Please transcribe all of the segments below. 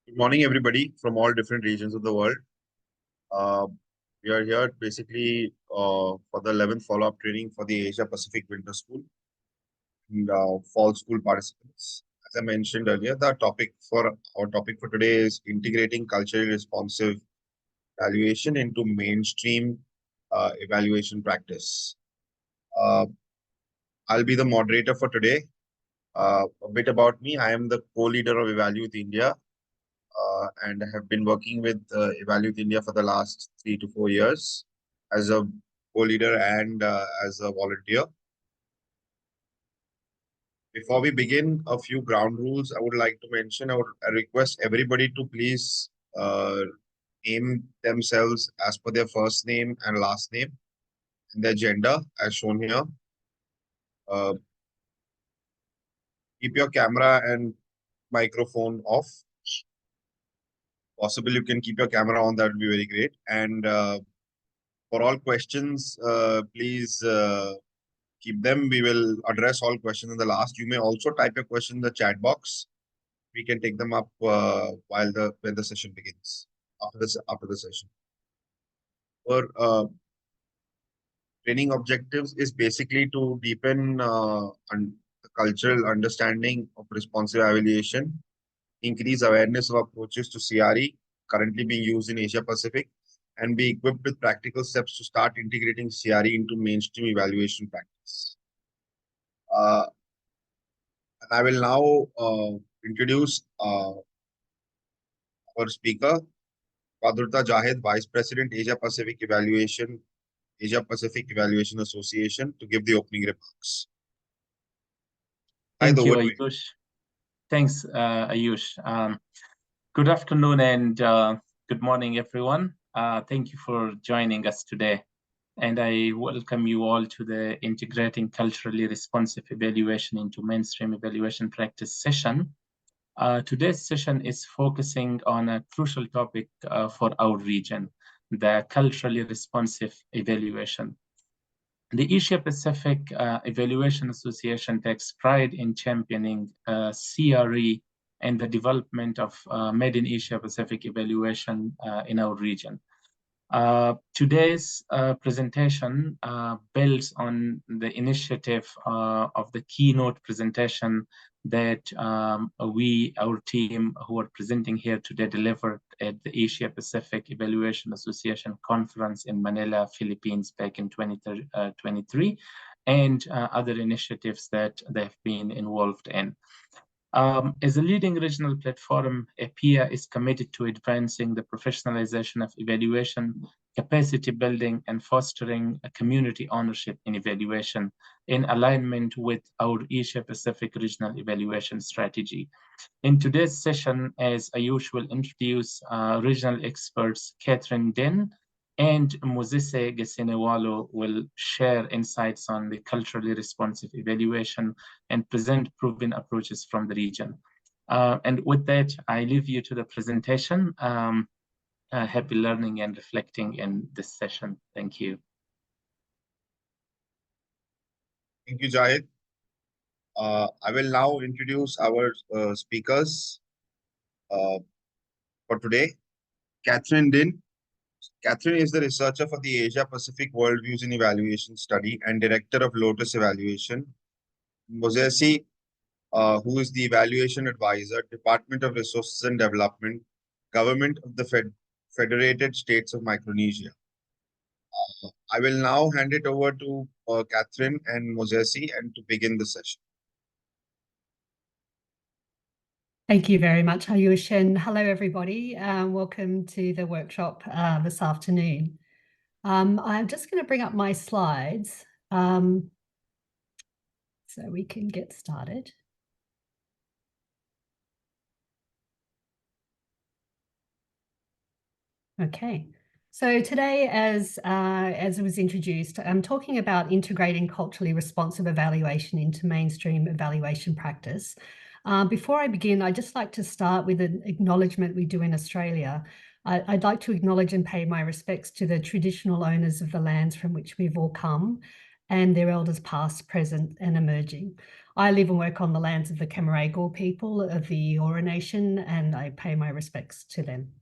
Good morning, everybody from all different regions of the world. We are here basically for the 11th follow-up training for the Asia Pacific Winter School and Fall School participants. As I mentioned earlier, our topic for today is integrating culturally responsive evaluation into mainstream evaluation practice. I'll be the moderator for today. A bit about me: I am the co-leader of Evaluate India. And I have been working with Evaluate India for the last 3 to 4 years as a co-leader and as a volunteer. Before we begin, a few ground rules I would like to mention. I request everybody to please name themselves as per their first name and last name and their gender as shown here. Keep your camera and microphone off. Possible you can keep your camera on, that would be very great. And for all questions, please keep them. We will address all questions in the last. You may also type your question in the chat box. We can take them up when the session begins, after the session. Our training objectives is basically to deepen the cultural understanding of responsive evaluation, increase awareness of approaches to CRE currently being used in Asia Pacific, and be equipped with practical steps to start integrating CRE into mainstream evaluation practice. And I will now introduce our speaker, Padurta Jahid, Vice President, Asia Pacific Evaluation Association, to give the opening remarks. Thank you, Ayush. Thanks, Ayush. Good afternoon and good morning, everyone. Thank you for joining us today. And I welcome you all to the Integrating Culturally Responsive Evaluation into Mainstream Evaluation Practice session. Today's session is focusing on a crucial topic for our region, the culturally responsive evaluation. The Asia Pacific Evaluation Association takes pride in championing CRE and the development of Made in Asia Pacific evaluation in our region. Today's presentation builds on the initiative of the keynote presentation that our team who are presenting here today delivered at the Asia Pacific Evaluation Association conference in Manila, Philippines back in 2023, and other initiatives that they've been involved in. As a leading regional platform, EPIA is committed to advancing the professionalization of evaluation, capacity building, and fostering a community ownership in evaluation in alignment with our Asia Pacific regional evaluation strategy. In today's session, as Ayush will introduce regional experts Kathryn, Dinh, and Mosese Qasenivalu will share insights on the culturally responsive evaluation and present proven approaches from the region. And with that, I leave you to the presentation. Happy learning and reflecting in this session. Thank you. Thank you, Jahid. I will now introduce our speakers for today. Kathryn, Dinh. Kathryn is the researcher for the Asia Pacific Worldviews in Evaluation Study and director of Lotus Evaluation. Mosese, who is the evaluation advisor, Department of Resources and Development, Government of the Federated States of Micronesia. I will now hand it over to Kathryn and Mosese and to begin the session. Thank you very much, Ayush, and hello, everybody. Welcome to the workshop this afternoon. I'm just going to bring up my slides so we can get started. Okay, so today, as it was introduced, I'm talking about integrating culturally responsive evaluation into mainstream evaluation practice. Before I begin, I'd just like to start with an acknowledgement we do in Australia. I'd like to acknowledge and pay my respects to the traditional owners of the lands from which we've all come, and their elders past, present, and emerging. I live and work on the lands of the Camaragal people of the Eora Nation, and I pay my respects to them.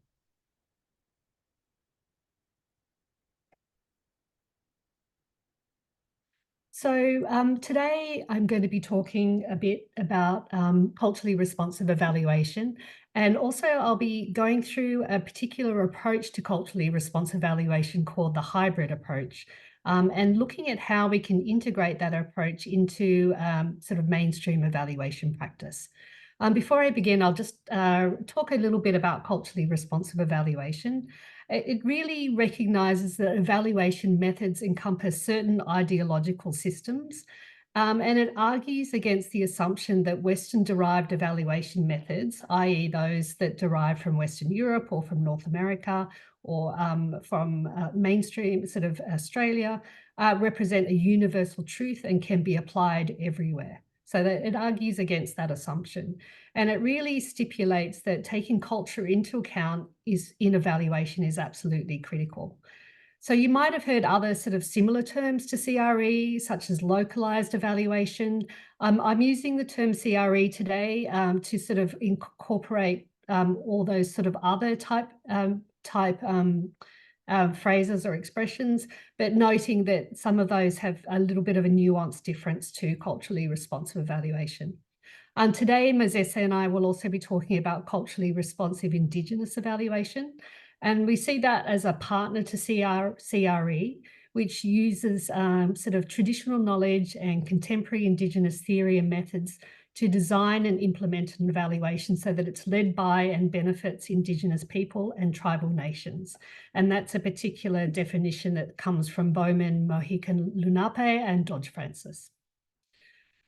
So today I'm going to be talking a bit about culturally responsive evaluation, and also I'll be going through a particular approach to culturally responsive evaluation called the hybrid approach, and looking at how we can integrate that approach into sort of mainstream evaluation practice. Before I begin, I'll just talk a little bit about culturally responsive evaluation. It really recognises that evaluation methods encompass certain ideological systems, and it argues against the assumption that Western-derived evaluation methods, i.e. those that derive from Western Europe or from North America or from mainstream sort of Australia, represent a universal truth and can be applied everywhere. So that it argues against that assumption. And it really stipulates that taking culture into account in evaluation is absolutely critical. So you might have heard other sort of similar terms to CRE, such as localized evaluation. I'm using the term CRE today to sort of incorporate all those sort of other type phrases or expressions, but noting that some of those have a little bit of a nuanced difference to culturally responsive evaluation. Today, Mosese and I will also be talking about culturally responsive Indigenous evaluation, and we see that as a partner to CRE, which uses sort of traditional knowledge and contemporary Indigenous theory and methods to design and implement an evaluation so that it's led by and benefits Indigenous people and tribal nations. And that's a particular definition that comes from Bowman, Mohican Lenape, and Dodge Francis.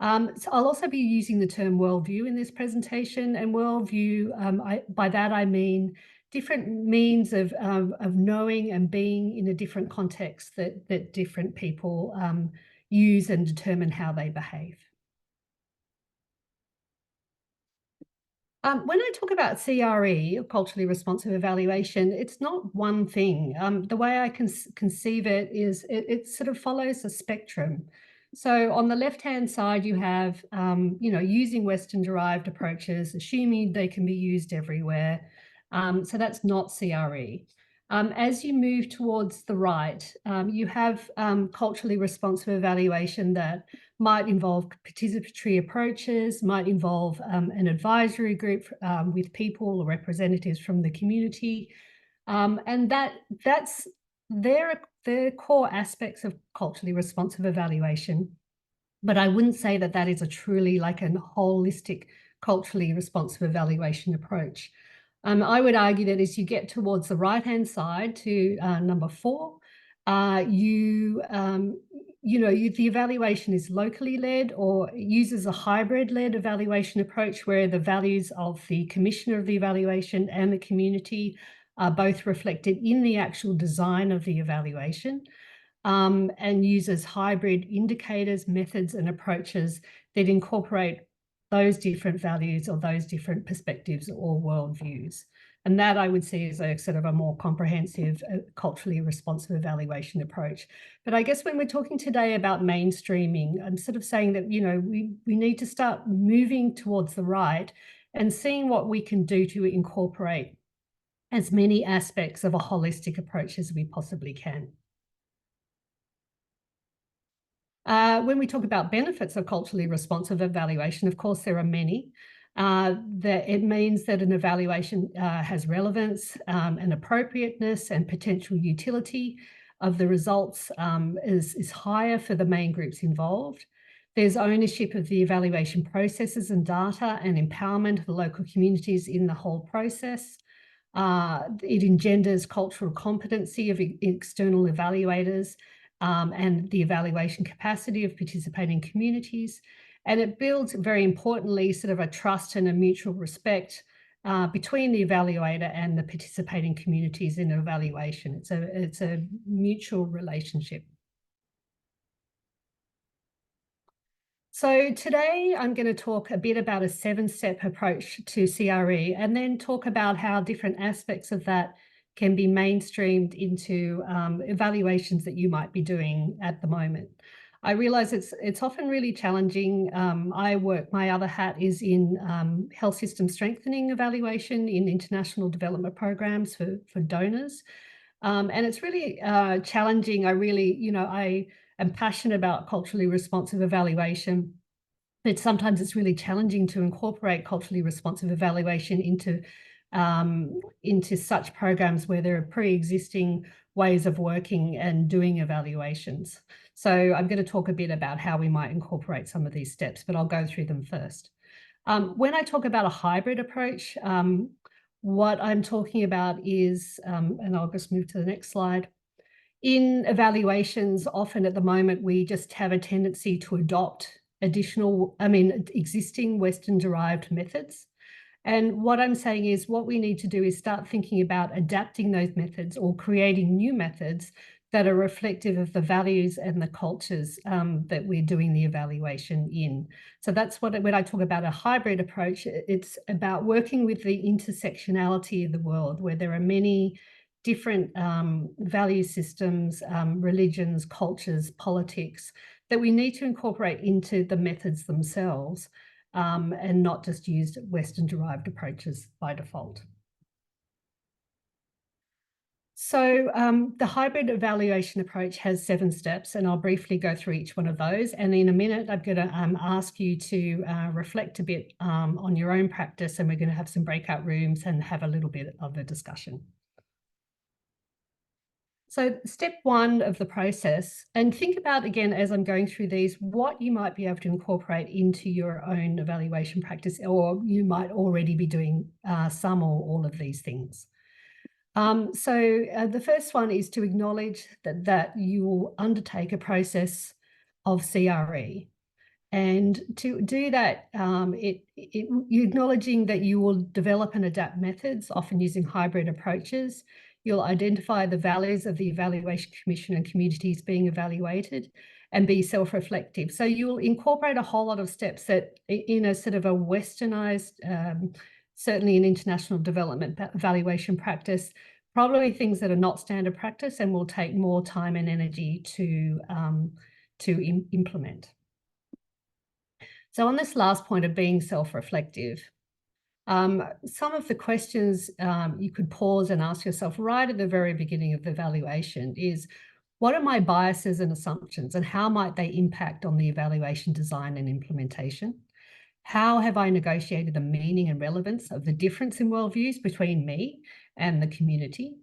So I'll also be using the term worldview in this presentation, and worldview, by that I mean different means of knowing and being in a different context that different people use and determine how they behave. When I talk about CRE, culturally responsive evaluation, it's not one thing. The way I can conceive it is it sort of follows a spectrum. So on the left-hand side, you have, using Western-derived approaches, assuming they can be used everywhere. So that's not CRE. As you move towards the right, you have culturally responsive evaluation that might involve participatory approaches, might involve an advisory group with people or representatives from the community. And that's their core aspects of culturally responsive evaluation. But I wouldn't say that that is a truly like a holistic culturally responsive evaluation approach. I would argue that as you get towards the right-hand side to number 4, the evaluation is locally led or uses a hybrid-led evaluation approach where the values of the commissioner of the evaluation and the community are both reflected in the actual design of the evaluation, and uses hybrid indicators, methods, and approaches that incorporate those different values or those different perspectives or worldviews. And that I would see as a sort of a more comprehensive, culturally responsive evaluation approach. But I guess when we're talking today about mainstreaming, I'm sort of saying that, we need to start moving towards the right and seeing what we can do to incorporate as many aspects of a holistic approach as we possibly can. When we talk about benefits of culturally responsive evaluation, of course, there are many. That it means that an evaluation has relevance and appropriateness and potential utility of the results is higher for the main groups involved. There's ownership of the evaluation processes and data and empowerment of the local communities in the whole process. It engenders cultural competency of external evaluators and the evaluation capacity of participating communities. And it builds, very importantly, sort of a trust and a mutual respect between the evaluator and the participating communities in evaluation. It's a mutual relationship. So today I'm going to talk a bit about a 7-step approach to CRE and then talk about how different aspects of that can be mainstreamed into evaluations that you might be doing at the moment. I realize it's often really challenging. My other hat is in health system strengthening evaluation in international development programs for donors. And it's really challenging. I am passionate about culturally responsive evaluation, but sometimes it's really challenging to incorporate culturally responsive evaluation into such programs where there are pre-existing ways of working and doing evaluations. So I'm going to talk a bit about how we might incorporate some of these steps, but I'll go through them first. When I talk about a hybrid approach, what I'm talking about is, and I'll just move to the next slide. In evaluations, often at the moment, we just have a tendency to adopt existing Western-derived methods. And what I'm saying is what we need to do is start thinking about adapting those methods or creating new methods that are reflective of the values and the cultures that we're doing the evaluation in. So that's when I talk about a hybrid approach, it's about working with the intersectionality of the world, where there are many different value systems, religions, cultures, politics that we need to incorporate into the methods themselves, and not just use Western-derived approaches by default. So the hybrid evaluation approach has 7 steps, and I'll briefly go through each one of those. And in a minute, I'm going to ask you to reflect a bit on your own practice, and we're going to have some breakout rooms and have a little bit of a discussion. So step 1 of the process, and think about, again, as I'm going through these, what you might be able to incorporate into your own evaluation practice, or you might already be doing some or all of these things. The first one is to acknowledge that you will undertake a process of CRE. And to do that, you're acknowledging that you will develop and adapt methods, often using hybrid approaches. You'll identify the values of the evaluation commission and communities being evaluated and be self-reflective. So you'll incorporate a whole lot of steps that in a sort of a westernized, certainly in international development evaluation practice, probably things that are not standard practice and will take more time and energy to implement. So on this last point of being self-reflective, some of the questions you could pause and ask yourself right at the very beginning of the evaluation is, what are my biases and assumptions, and how might they impact on the evaluation design and implementation? How have I negotiated the meaning and relevance of the difference in worldviews between me and the community?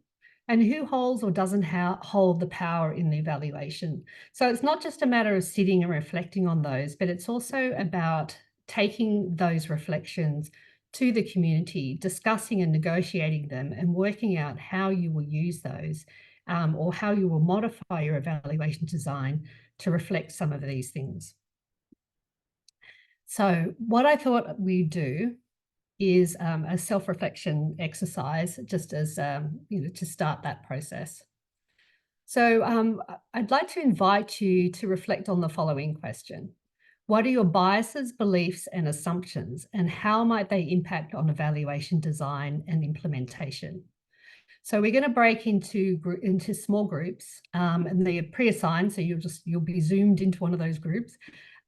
And who holds or doesn't hold the power in the evaluation? So it's not just a matter of sitting and reflecting on those, but it's also about taking those reflections to the community, discussing and negotiating them, and working out how you will use those, or how you will modify your evaluation design to reflect some of these things. So what I thought we'd do is a self-reflection exercise, just as to start that process. So I'd like to invite you to reflect on the following question. What are your biases, beliefs, and assumptions, and how might they impact on evaluation design and implementation? So we're going to break into small groups, and they're pre-assigned, so you'll be zoomed into one of those groups.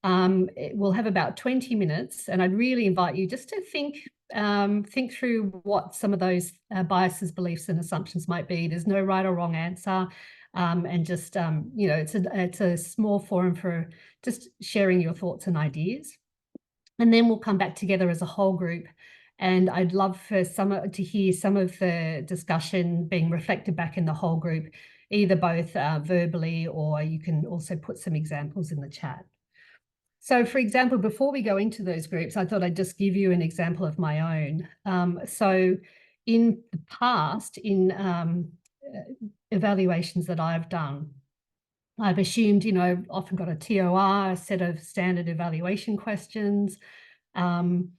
We'll have about 20 minutes, and I'd really invite you just to think through what some of those biases, beliefs, and assumptions might be. There's no right or wrong answer, and just it's a small forum for just sharing your thoughts and ideas. And then we'll come back together as a whole group, and I'd love for to hear some of the discussion being reflected back in the whole group, either both verbally, or you can also put some examples in the chat. So, for example, before we go into those groups, I thought I'd just give you an example of my own. So in the past, in evaluations that I've done, I've assumed, often got a TOR, a set of standard evaluation questions, and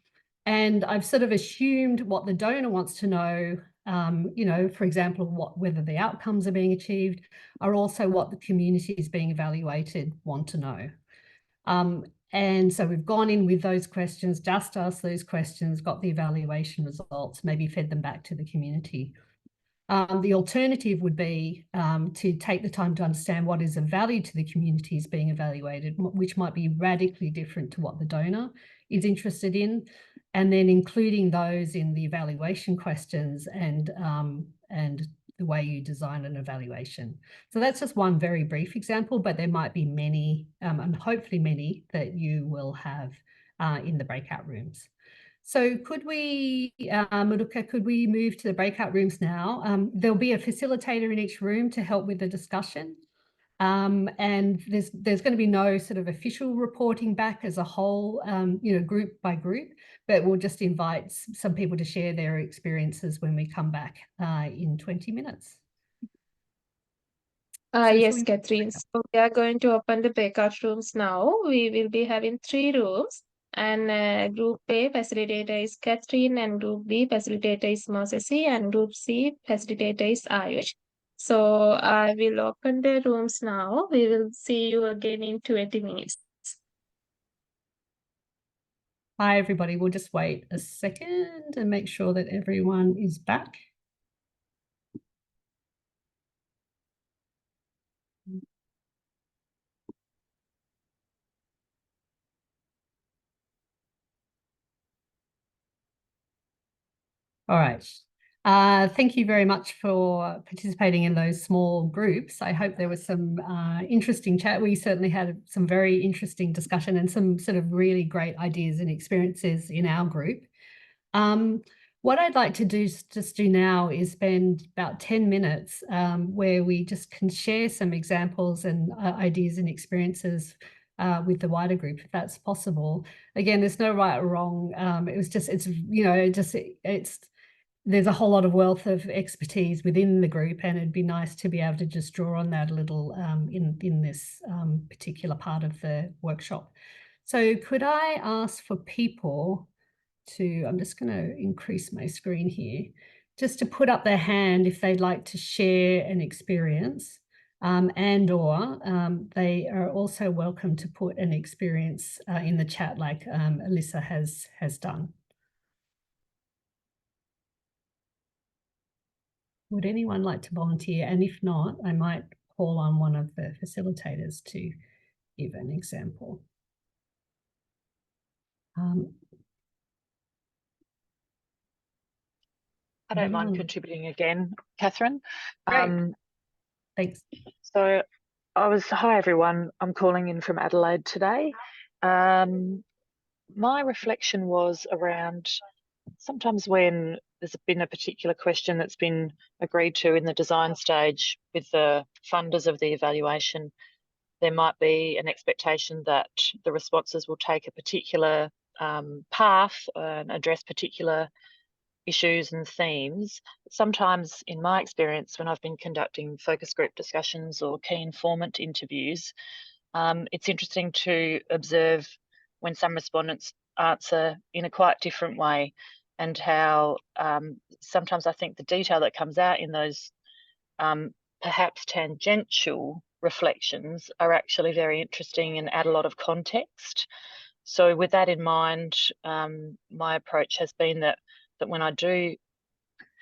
I've sort of assumed what the donor wants to know, for example, whether the outcomes are being achieved, are also what the communities being evaluated want to know. And so we've gone in with those questions, just asked those questions, got the evaluation results, maybe fed them back to the community. The alternative would be to take the time to understand what is of value to the communities being evaluated, which might be radically different to what the donor is interested in, and then including those in the evaluation questions and the way you design an evaluation. So that's just one very brief example, but there might be many, and hopefully many, that you will have in the breakout rooms. So could we, Maruka, could we move to the breakout rooms now? There'll be a facilitator in each room to help with the discussion. And there's going to be no sort of official reporting back as a whole, group by group, but we'll just invite some people to share their experiences when we come back in 20 minutes. Yes, Kathryn. So we are going to open the breakout rooms now. We will be having 3 rooms. And Group A facilitator is Kathryn, and Group B facilitator is Mosese, and Group C facilitator is Ayush. So I will open the rooms now. We will see you again in 20 minutes. Hi, everybody. We'll just wait a second and make sure that everyone is back. All right. Thank you very much for participating in those small groups. I hope there was some interesting chat. We certainly had some very interesting discussion and some sort of really great ideas and experiences in our group. What I'd like to do now is spend about 10 minutes where we just can share some examples and ideas and experiences with the wider group, if that's possible. Again, there's no right or wrong. There's a whole lot of wealth of expertise within the group, and it'd be nice to be able to just draw on that a little in this particular part of the workshop. So could I ask for people to, I'm just going to increase my screen here, just to put up their hand if they'd like to share an experience, and/or they are also welcome to put an experience in the chat like Alyssa has done. Would anyone like to volunteer? And if not, I might call on one of the facilitators to give an example. I don't mind contributing again, Kathryn. Thanks. So hi everyone, I'm calling in from Adelaide today. My reflection was around sometimes when there's been a particular question that's been agreed to in the design stage with the funders of the evaluation, there might be an expectation that the responses will take a particular path and address particular issues and themes. Sometimes in my experience, when I've been conducting focus group discussions or key informant interviews, it's interesting to observe when some respondents answer in a quite different way, and how sometimes I think the detail that comes out in those perhaps tangential reflections are actually very interesting and add a lot of context. So with that in mind, my approach has been that when I do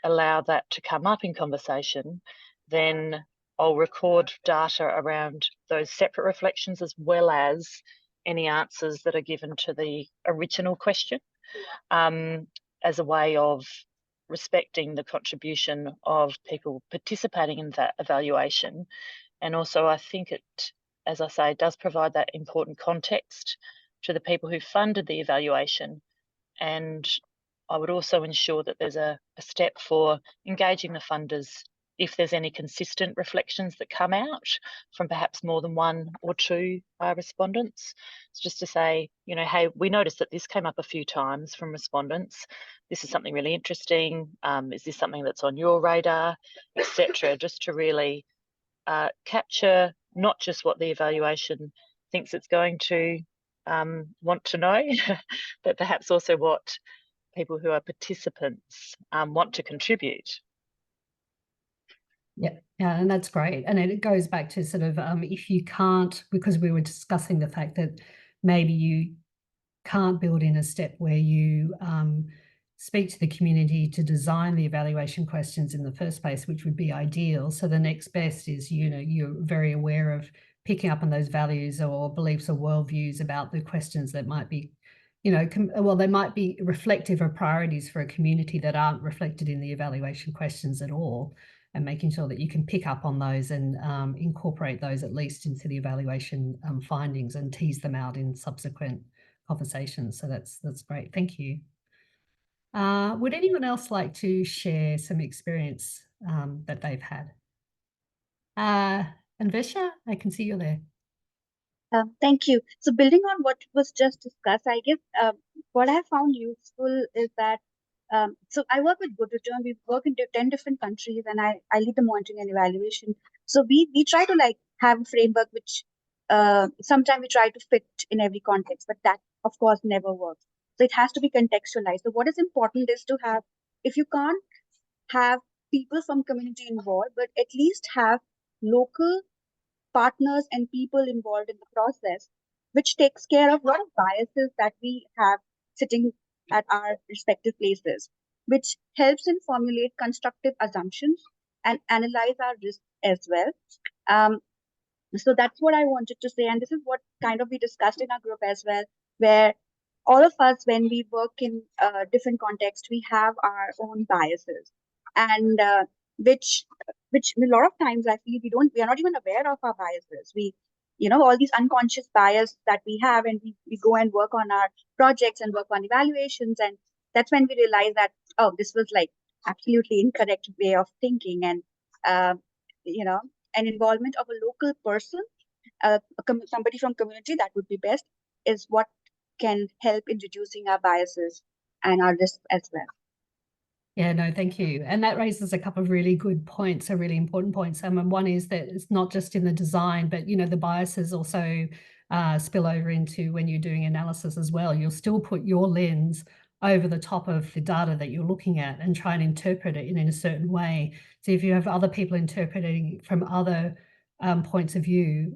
allow that to come up in conversation, then I'll record data around those separate reflections as well as any answers that are given to the original question, as a way of respecting the contribution of people participating in that evaluation. And also I think it, as I say, does provide that important context to the people who funded the evaluation. And I would also ensure that there's a step for engaging the funders if there's any consistent reflections that come out from perhaps more than one or two respondents. It's just to say, hey, we noticed that this came up a few times from respondents. This is something really interesting. Is this something that's on your radar, etc. Just to really capture not just what the evaluation thinks it's going to want to know, but perhaps also what people who are participants want to contribute. Yeah, and that's great. And it goes back to sort of if you can't, because we were discussing the fact that maybe you can't build in a step where you speak to the community to design the evaluation questions in the first place, which would be ideal. So the next best is, you're very aware of picking up on those values or beliefs or worldviews about the questions that might be, they might be reflective of priorities for a community that aren't reflected in the evaluation questions at all, and making sure that you can pick up on those and incorporate those at least into the evaluation findings and tease them out in subsequent conversations. So that's great. Thank you. Would anyone else like to share some experience that they've had? Anvesha, I can see you're there. Thank you. So building on what was just discussed, I guess what I have found useful is that, so I work with Good Return. We work in 10 different countries, and I lead the monitoring and evaluation. So we try to like have a framework which sometimes we try to fit in every context, but that of course never works. So it has to be contextualized. So what is important is to have, if you can't have people from community involved, but at least have local partners and people involved in the process, which takes care of a lot of biases that we have sitting at our respective places, which helps in formulate constructive assumptions and analyze our risks as well. So that's what I wanted to say. And this is what kind of we discussed in our group as well, where all of us, when we work in different contexts, we have our own biases, and which a lot of times I feel we are not even aware of our biases. We, all these unconscious bias that we have, and we go and work on our projects and work on evaluations, and that's when we realize that, oh, this was like absolutely incorrect way of thinking, and an involvement of a local person, somebody from community, that would be best, is what can help in reducing our biases and our risk as well. Yeah, no, thank you. And that raises a couple of really good points, really important points. One is that it's not just in the design, but, the biases also spill over into when you're doing analysis as well. You'll still put your lens over the top of the data that you're looking at and try and interpret it in a certain way. So if you have other people interpreting from other points of view,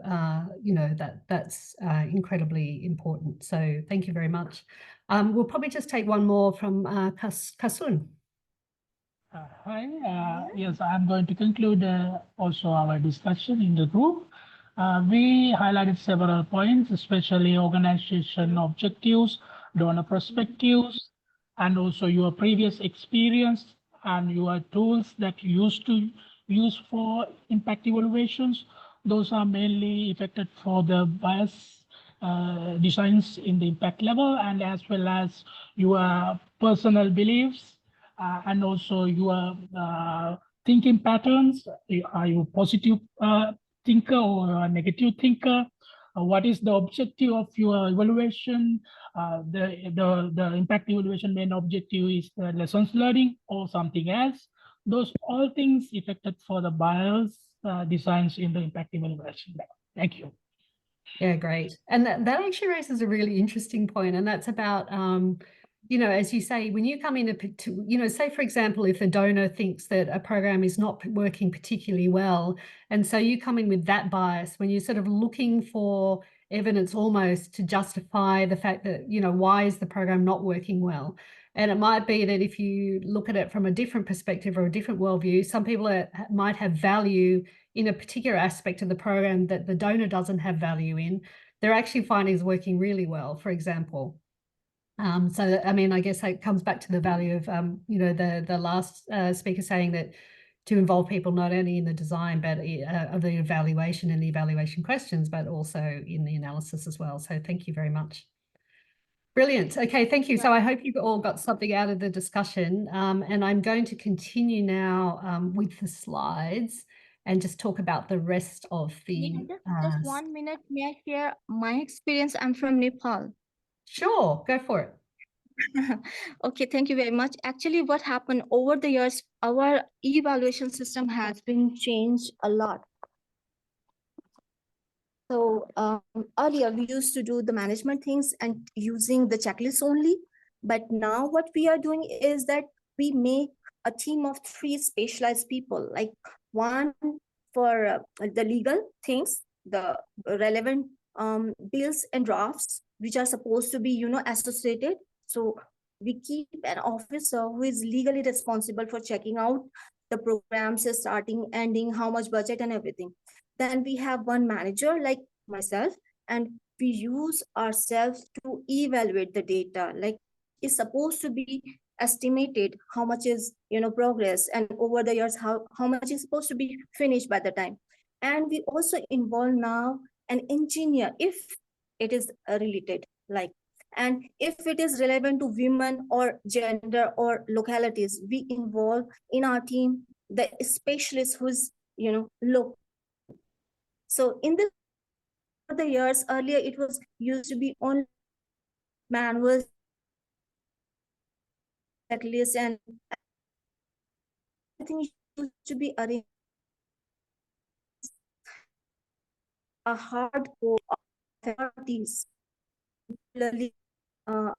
that's incredibly important. So thank you very much. We'll probably just take one more from Qasenivalu. Hi, yes, I'm going to conclude also our discussion in the group. We highlighted several points, especially organization objectives, donor perspectives, and also your previous experience and your tools that you used to use for impact evaluations. Those are mainly affected for the bias designs in the impact level, and as well as your personal beliefs and also your thinking patterns. Are you a positive thinker or a negative thinker? What is the objective of your evaluation? The impact evaluation main objective is lessons learning or something else. Those all things affected for the bias designs in the impact evaluation. Thank you. Yeah, great. And that actually raises a really interesting point, and that's about as you say, when you come in say, for example, if a donor thinks that a program is not working particularly well, and so you come in with that bias, when you're sort of looking for evidence almost to justify the fact that, why is the program not working well? And it might be that if you look at it from a different perspective or a different worldview, some people might have value in a particular aspect of the program that the donor doesn't have value in. They're actually finding is working really well, for example. So, I guess that comes back to the value of, the last speaker saying that to involve people not only in the design, but of the evaluation and the evaluation questions, but also in the analysis as well. So thank you very much. Brilliant. Okay, thank you. So I hope you've all got something out of the discussion. And I'm going to continue now with the slides and just talk about the rest of the... Just 1 minute, may I share my experience? I'm from Nepal. Sure, go for it. Okay, thank you very much. Actually, what happened over the years, our evaluation system has been changed a lot. So earlier, we used to do the management things and using the checklist only. But now what we are doing is that we make a team of 3 specialized people, like one for the legal things, the relevant bills and drafts, which are supposed to be, associated. So we keep an officer who is legally responsible for checking out the programs, starting, ending, how much budget and everything. Then we have one manager like myself, and we use ourselves to evaluate the data. Like, it's supposed to be estimated how much is progress, and over the years how much is supposed to be finished by the time. And we also involve now an engineer if it is related, like, and if it is relevant to women or gender or localities, we involve in our team the specialist who's local. So in the years earlier, it was used to be only manual checklist, and I think it used to be arranged a hardcore authorities, particularly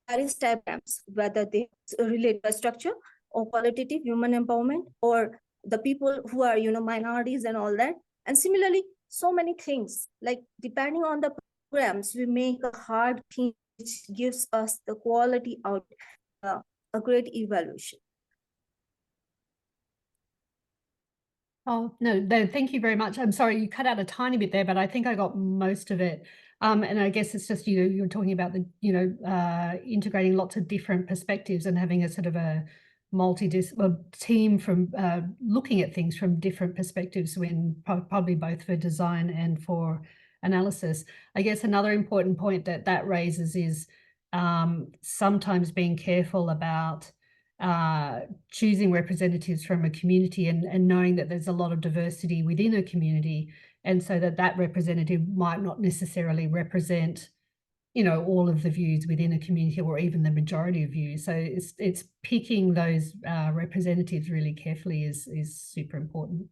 various diagrams, whether they relate to structure or qualitative human empowerment or the people who are minorities and all that. And similarly, so many things, like depending on the programs, we make a hard thing which gives us the quality out, a great evaluation. Oh, no, thank you very much. I'm sorry, you cut out a tiny bit there, but I think I got most of it. And I guess it's just, you're talking about the, integrating lots of different perspectives and having a sort of a team from looking at things from different perspectives, when probably both for design and for analysis. I guess another important point that raises is sometimes being careful about choosing representatives from a community and knowing that there's a lot of diversity within a community, and so that representative might not necessarily represent all of the views within a community or even the majority of views. So it's picking those representatives really carefully is super important.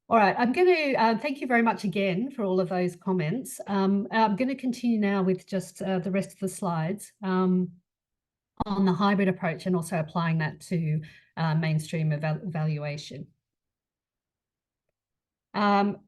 All right, I'm going to thank you very much again for all of those comments. I'm going to continue now with just the rest of the slides on the hybrid approach, and also applying that to mainstream evaluation.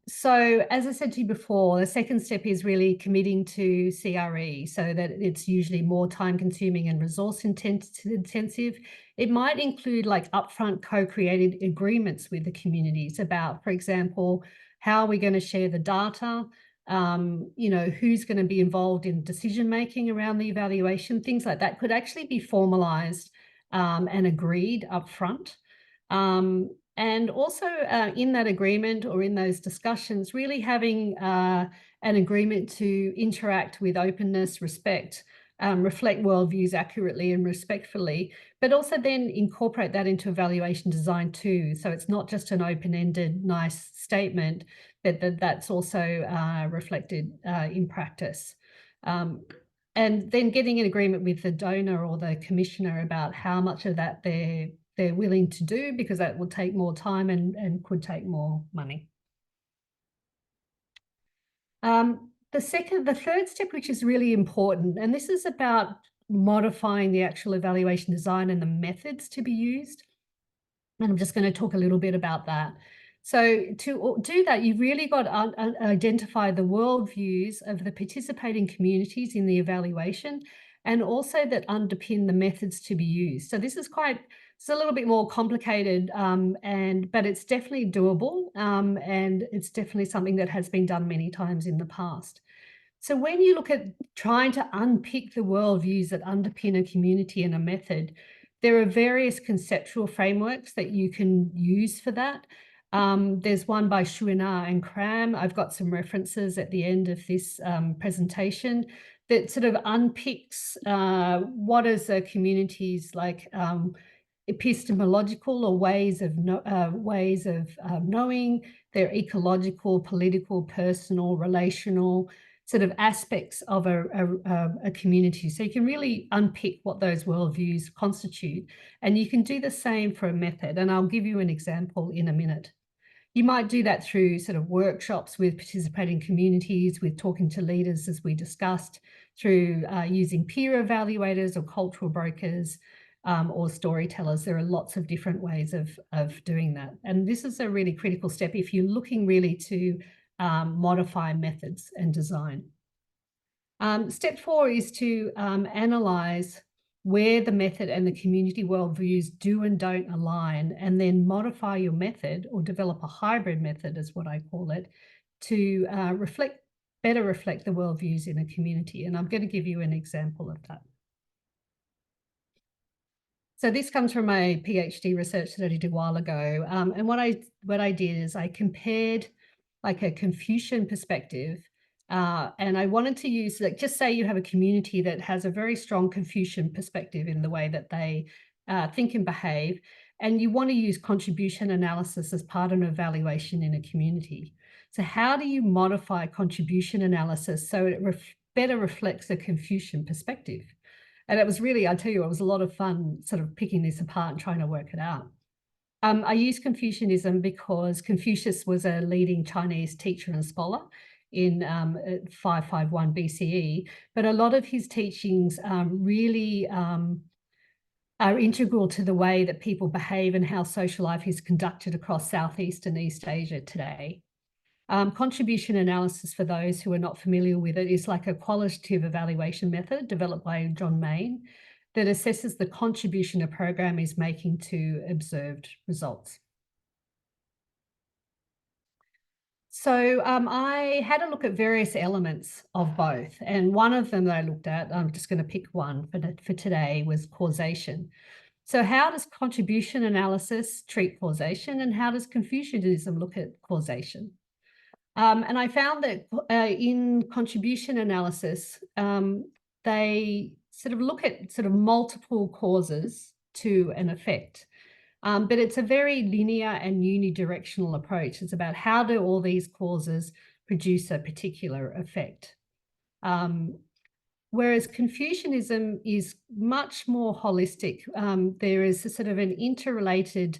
So as I said to you before, the second step is really committing to CRE, so that it's usually more time consuming and resource intensive. It might include like upfront co-created agreements with the communities about, for example, how are we going to share the data, who's going to be involved in decision making around the evaluation. Things like that could actually be formalized and agreed up front. And also in that agreement or in those discussions, really having an agreement to interact with openness, respect, reflect worldviews accurately and respectfully, but also then incorporate that into evaluation design too. So it's not just an open-ended, nice statement, but that's also reflected in practice. And then getting an agreement with the donor or the commissioner about how much of that they're willing to do, because that will take more time and could take more money. The third step, which is really important, and this is about modifying the actual evaluation design and the methods to be used. And I'm just going to talk a little bit about that. So to do that, you've really got to identify the worldviews of the participating communities in the evaluation, and also that underpin the methods to be used. So this is it's a little bit more complicated, but it's definitely doable, and it's definitely something that has been done many times in the past. So when you look at trying to unpick the worldviews that underpin a community and a method, there are various conceptual frameworks that you can use for that. There's one by Chouinard and Cram. I've got some references at the end of this presentation that sort of unpicks what is a community's like epistemological or ways of knowing, their ecological, political, personal, relational sort of aspects of a community. So you can really unpick what those worldviews constitute, and you can do the same for a method. And I'll give you an example in a minute. You might do that through sort of workshops with participating communities, with talking to leaders, as we discussed, through using peer evaluators or cultural brokers, or storytellers. There are lots of different ways of doing that. And this is a really critical step if you're looking really to modify methods and design. Step 4 is to analyse where the method and the community worldviews do and don't align, and then modify your method or develop a hybrid method, is what I call it, to better reflect the worldviews in a community. And I'm going to give you an example of that. So this comes from my PhD research that I did a while ago. And what I did is I compared like a Confucian perspective, and I wanted to use, like, just say you have a community that has a very strong Confucian perspective in the way that they think and behave, and you want to use contribution analysis as part of an evaluation in a community. So how do you modify contribution analysis so it better reflects a Confucian perspective? And it was really, I tell you, it was a lot of fun sort of picking this apart and trying to work it out. I use Confucianism because Confucius was a leading Chinese teacher and scholar in 551 BCE, but a lot of his teachings really are integral to the way that people behave and how social life is conducted across Southeast and East Asia today. Contribution analysis, for those who are not familiar with it, is like a qualitative evaluation method developed by John Main that assesses the contribution a program is making to observed results. So I had a look at various elements of both, and one of them that I looked at, I'm just going to pick one for today, was causation. So how does contribution analysis treat causation, and how does Confucianism look at causation? And I found that in contribution analysis, they sort of look at sort of multiple causes to an effect. But it's a very linear and unidirectional approach. It's about how do all these causes produce a particular effect. Whereas Confucianism is much more holistic. There is a sort of an interrelated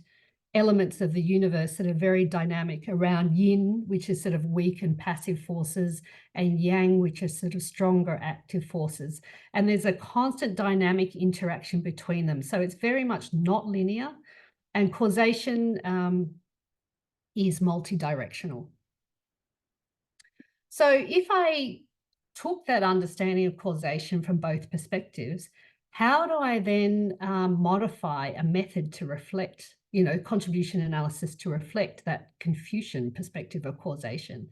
elements of the universe that are very dynamic around yin, which is sort of weak and passive forces, and yang, which are sort of stronger active forces. And there's a constant dynamic interaction between them. So it's very much not linear, and causation is multidirectional. So if I took that understanding of causation from both perspectives, how do I then modify a method to reflect, contribution analysis to reflect that Confucian perspective of causation?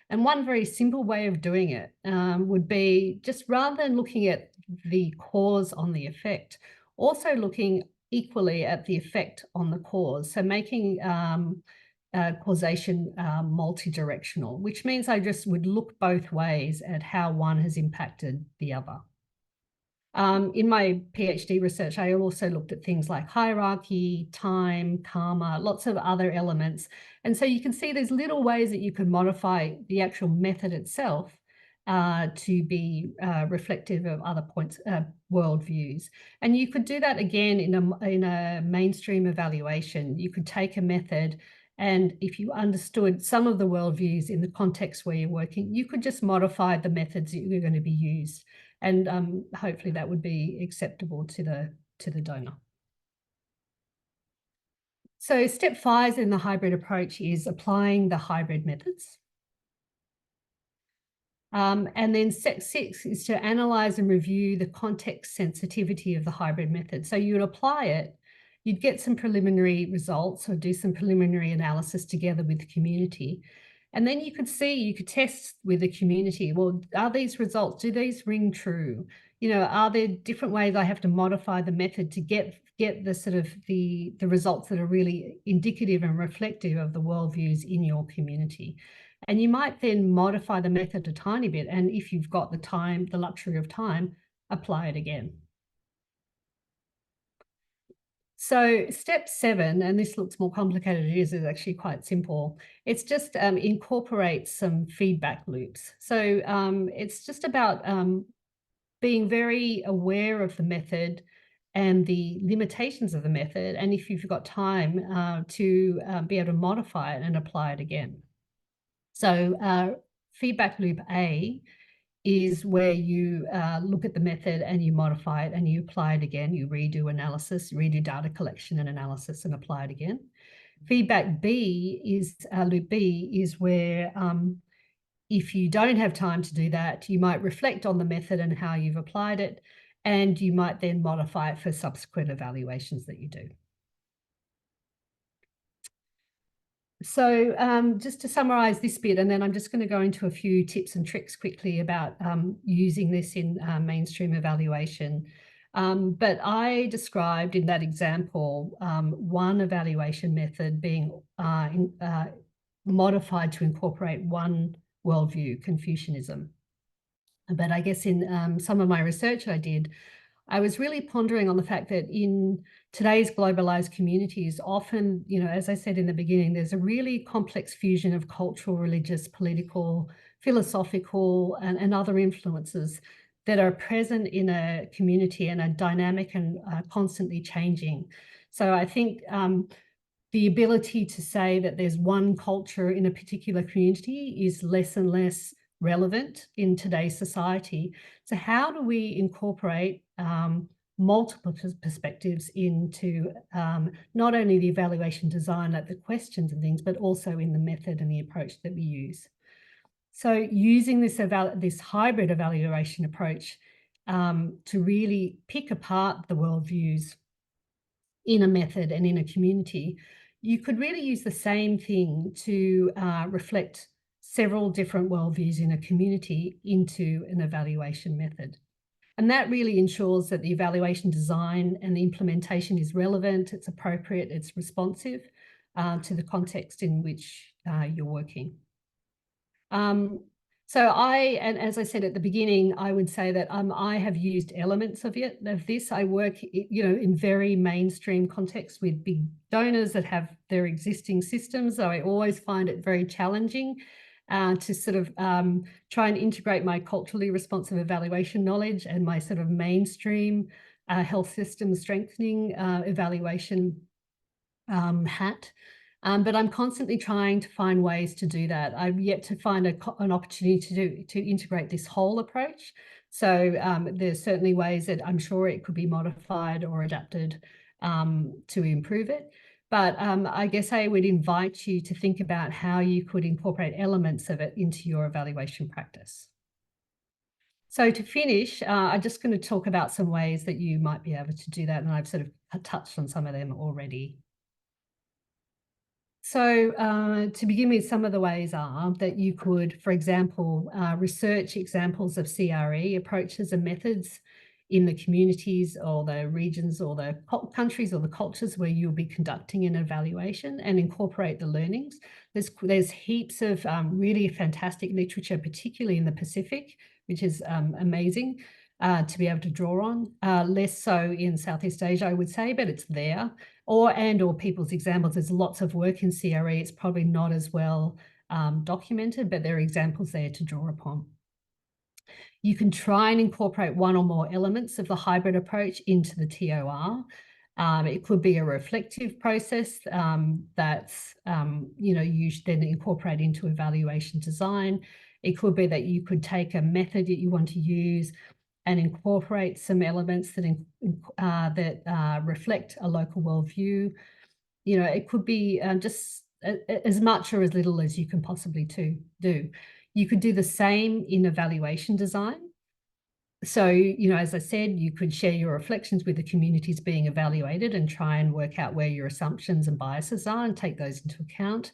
And one very simple way of doing it would be, just rather than looking at the cause on the effect, also looking equally at the effect on the cause. So making causation multi-directional, which means I just would look both ways at how one has impacted the other. In my PhD research, I also looked at things like hierarchy, time, karma, lots of other elements. And so you can see there's little ways that you can modify the actual method itself to be reflective of other points, worldviews. And you could do that again in a mainstream evaluation. You could take a method, and if you understood some of the worldviews in the context where you're working, you could just modify the methods that you're going to be used. And hopefully that would be acceptable to the donor. So step 5 in the hybrid approach is applying the hybrid methods. And then step 6 is to analyze and review the context sensitivity of the hybrid method. So you would apply it, you'd get some preliminary results or do some preliminary analysis together with the community. And then you could test with the community, well, are these results, do these ring true? Are there different ways I have to modify the method to get the sort of the results that are really indicative and reflective of the worldviews in your community? And you might then modify the method a tiny bit. And if you've got the time, the luxury of time, apply it again. So step 7, and this looks more complicated, it is actually quite simple. It's just incorporate some feedback loops. So it's just about being very aware of the method and the limitations of the method. And if you've got time to be able to modify it and apply it again. So feedback loop A is where you look at the method and you modify it and you apply it again. You redo analysis, redo data collection and analysis and apply it again. Feedback B is, loop B is where if you don't have time to do that, you might reflect on the method and how you've applied it and you might then modify it for subsequent evaluations that you do. So just to summarize this bit, and then I'm just going to go into a few tips and tricks quickly about using this in mainstream evaluation. But I described in that example one evaluation method being modified to incorporate one worldview, Confucianism. But I guess in some of my research I did, I was really pondering on the fact that in today's globalized communities, often, you know, as I said in the beginning, there's a really complex fusion of cultural, religious, political, philosophical, and other influences that are present in a community and are dynamic and constantly changing. So I think the ability to say that there's one culture in a particular community is less and less relevant in today's society. So how do we incorporate multiple perspectives into not only the evaluation design, like the questions and things, but also in the method and the approach that we use? So using this hybrid evaluation approach to really pick apart the worldviews in a method and in a community, you could really use the same thing to reflect several different worldviews in a community into an evaluation method. And that really ensures that the evaluation design and the implementation is relevant, it's appropriate, it's responsive to the context in which you're working. And as I said at the beginning, I would say that I have used elements of this. I work, you know, in very mainstream contexts with big donors that have their existing systems. So I always find it very challenging to sort of try and integrate my culturally responsive evaluation knowledge and my sort of mainstream health system strengthening evaluation hat. But I'm constantly trying to find ways to do that. I've yet to find an opportunity to integrate this whole approach. So there's certainly ways that I'm sure it could be modified or adapted to improve it. But I guess I would invite you to think about how you could incorporate elements of it into your evaluation practice. So to finish, I'm just going to talk about some ways that you might be able to do that. And I've sort of touched on some of them already. So to begin with, some of the ways are that you could, for example, research examples of CRE approaches and methods in the communities or the regions or the countries or the cultures where you'll be conducting an evaluation and incorporate the learnings. There's heaps of really fantastic literature, particularly in the Pacific, which is amazing to be able to draw on. Less so in Southeast Asia, I would say, but it's there. Or people's examples. There's lots of work in CRE. It's probably not as well documented, but there are examples there to draw upon. You can try and incorporate one or more elements of the hybrid approach into the TOR. It could be a reflective process that's, you know, you should then incorporate into evaluation design. It could be that you could take a method that you want to use and incorporate some elements that reflect a local worldview. You know, it could be just as much or as little as you can possibly do. You could do the same in evaluation design. So, you know, as I said, you could share your reflections with the communities being evaluated and try and work out where your assumptions and biases are and take those into account.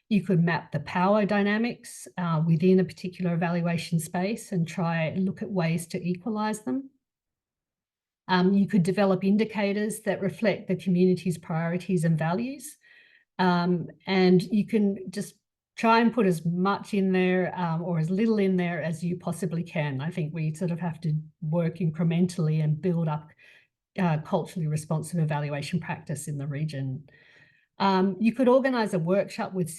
You could map the power dynamics within a particular evaluation space and try and look at ways to equalize them. You could develop indicators that reflect the community's priorities and values. And you can just try and put as much in there or as little in there as you possibly can. I think we sort of have to work incrementally and build up culturally responsive evaluation practice in the region. You could organise a workshop with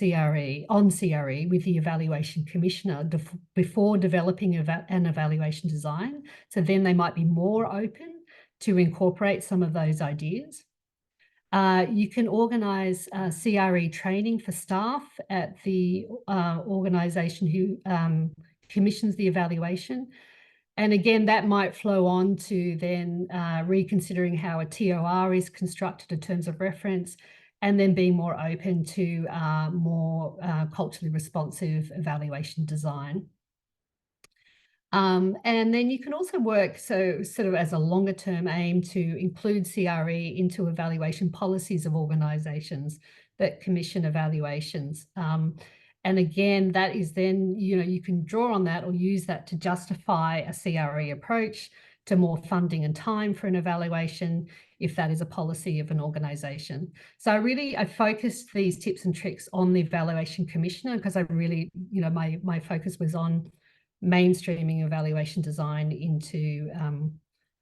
on CRE with the evaluation commissioner before developing an evaluation design. So then they might be more open to incorporate some of those ideas. You can organise CRE training for staff at the organisation who commissions the evaluation. And again, that might flow on to then reconsidering how a TOR is constructed in terms of reference, and then being more open to more culturally responsive evaluation design. And then you can also work sort of as a longer term aim to include CRE into evaluation policies of organisations that commission evaluations. And again, that is then, you can draw on that or use that to justify a CRE approach to more funding and time for an evaluation if that is a policy of an organisation. So I focused these tips and tricks on the evaluation commissioner because I really, my focus was on mainstreaming evaluation design into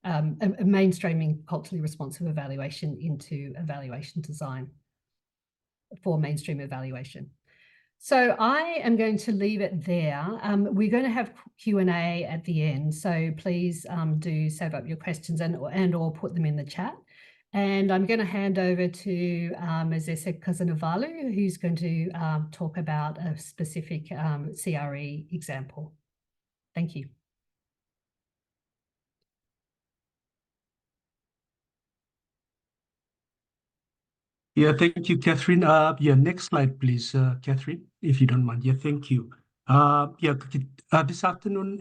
mainstreaming culturally responsive evaluation into evaluation design for mainstream evaluation. So I am going to leave it there. We're going to have Q&A at the end, so please do save up your questions and or put them in the chat. And I'm going to hand over to Mosese Qasenivalu, who's going to talk about a specific CRE example. Thank you. Yeah, thank you, Kathryn. Yeah, next slide, please, Kathryn, if you don't mind. Yeah, thank you. This afternoon,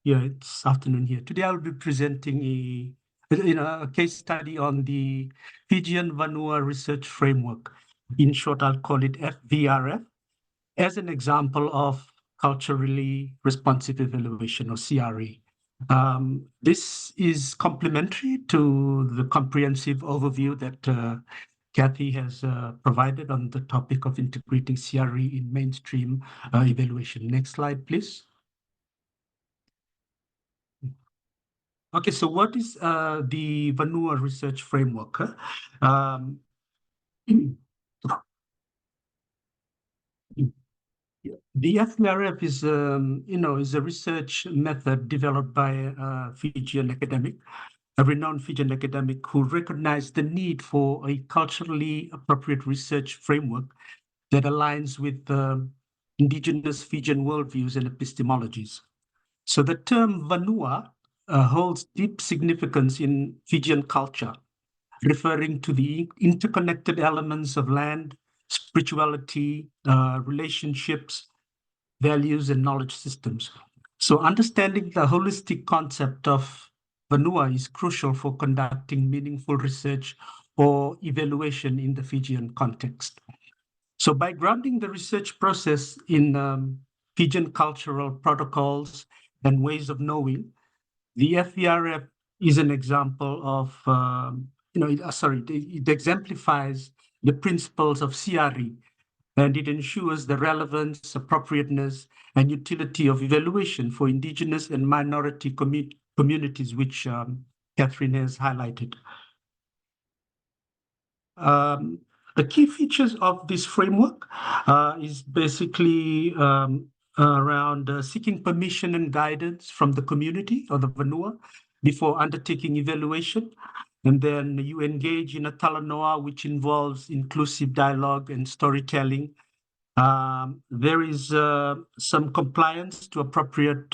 it's afternoon here. Today, I'll be presenting a case study on the Fijian Vanua Research Framework. In short, I'll call it FVRF, as an example of culturally responsive evaluation, or CRE. This is complementary to the comprehensive overview that Kathy has provided on the topic of integrating CRE in mainstream evaluation. Next slide, please. Okay, so what is the Vanua Research Framework? The FVRF is, is a research method developed by a Fijian academic, a renowned Fijian academic who recognized the need for a culturally appropriate research framework that aligns with indigenous Fijian worldviews and epistemologies. So the term Vanua holds deep significance in Fijian culture, referring to the interconnected elements of land, spirituality, relationships, values, and knowledge systems. So understanding the holistic concept of Vanua is crucial for conducting meaningful research or evaluation in the Fijian context. So by grounding the research process in Fijian cultural protocols and ways of knowing, the FVRF is an example of, it exemplifies the principles of CRE, and it ensures the relevance, appropriateness, and utility of evaluation for indigenous and minority communities, which Kathryn has highlighted. The key features of this framework is basically around seeking permission and guidance from the community or the Vanua before undertaking evaluation. And then you engage in a talanoa, which involves inclusive dialogue and storytelling. There is some compliance to appropriate,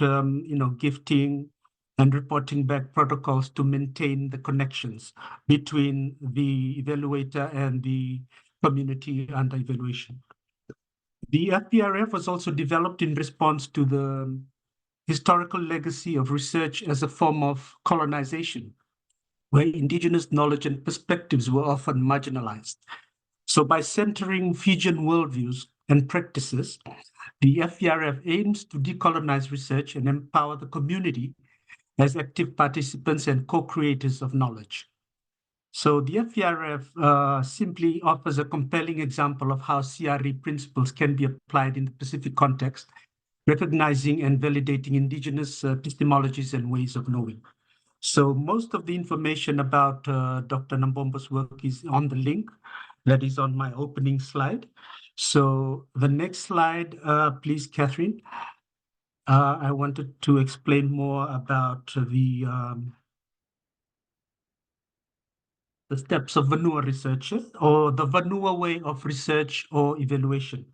gifting and reporting back protocols to maintain the connections between the evaluator and the community under evaluation. The FVRF was also developed in response to the historical legacy of research as a form of colonization, where indigenous knowledge and perspectives were often marginalized. So by centering Fijian worldviews and practices, the FVRF aims to decolonize research and empower the community as active participants and co-creators of knowledge. So the FVRF simply offers a compelling example of how CRE principles can be applied in the Pacific context, recognizing and validating indigenous epistemologies and ways of knowing. So most of the information about Dr. Nambombo's work is on the link that is on my opening slide. So the next slide, please, Kathryn. I wanted to explain more about the steps of Vanua research, or the Vanua way of research or evaluation.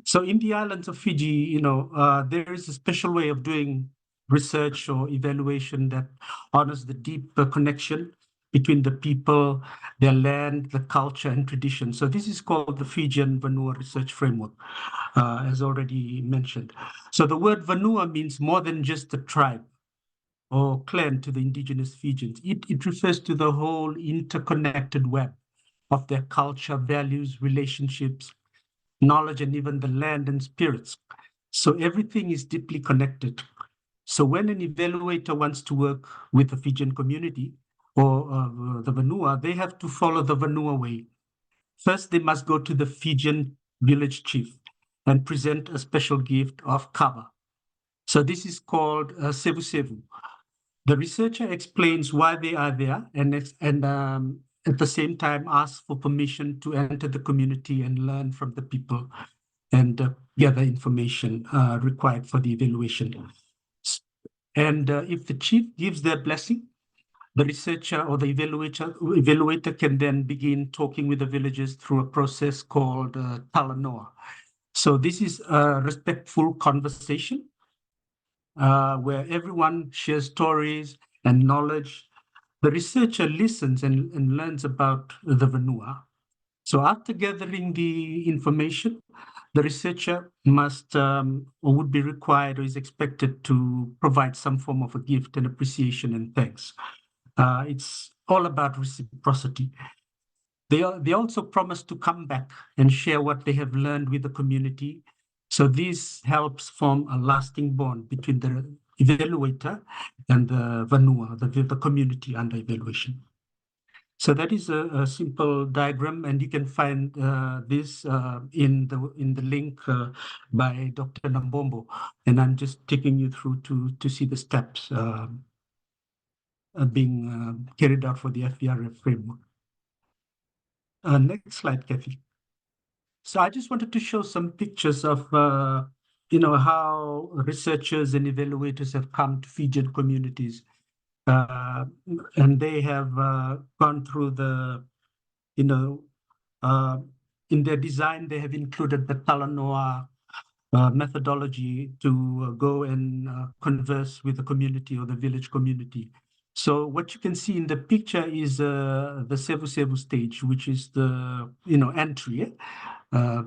So in the islands of Fiji, there is a special way of doing research or evaluation that honors the deep connection between the people, their land, the culture, and tradition. So this is called the Fijian Vanua Research Framework, as already mentioned. So the word Vanua means more than just a tribe or clan to the indigenous Fijians. It refers to the whole interconnected web of their culture, values, relationships, knowledge, and even the land and spirits. So everything is deeply connected. So when an evaluator wants to work with the Fijian community or the Vanua, they have to follow the Vanua way. First, they must go to the Fijian village chief and present a special gift of kava. So this is called sevu sevu. The researcher explains why they are there and at the same time asks for permission to enter the community and learn from the people and gather information required for the evaluation. And if the chief gives their blessing, the researcher or the evaluator can then begin talking with the villagers through a process called talanoa. So this is a respectful conversation where everyone shares stories and knowledge. The researcher listens and learns about the Vanua. So after gathering the information, the researcher must or would be required or is expected to provide some form of a gift and appreciation and thanks. It's all about reciprocity. They also promise to come back and share what they have learned with the community. So this helps form a lasting bond between the evaluator and the Vanua, the community under evaluation. So that is a simple diagram, and you can find this in the link by Dr. Nambombo, and I'm just taking you through to see the steps being carried out for the FVRF framework. Next slide, Kathy. So I just wanted to show some pictures of how researchers and evaluators have come to Fijian communities, and they have gone through the in their design, they have included the Talanoa methodology to go and converse with the community or the village community. So what you can see in the picture is the sevu sevu stage, which is the entry,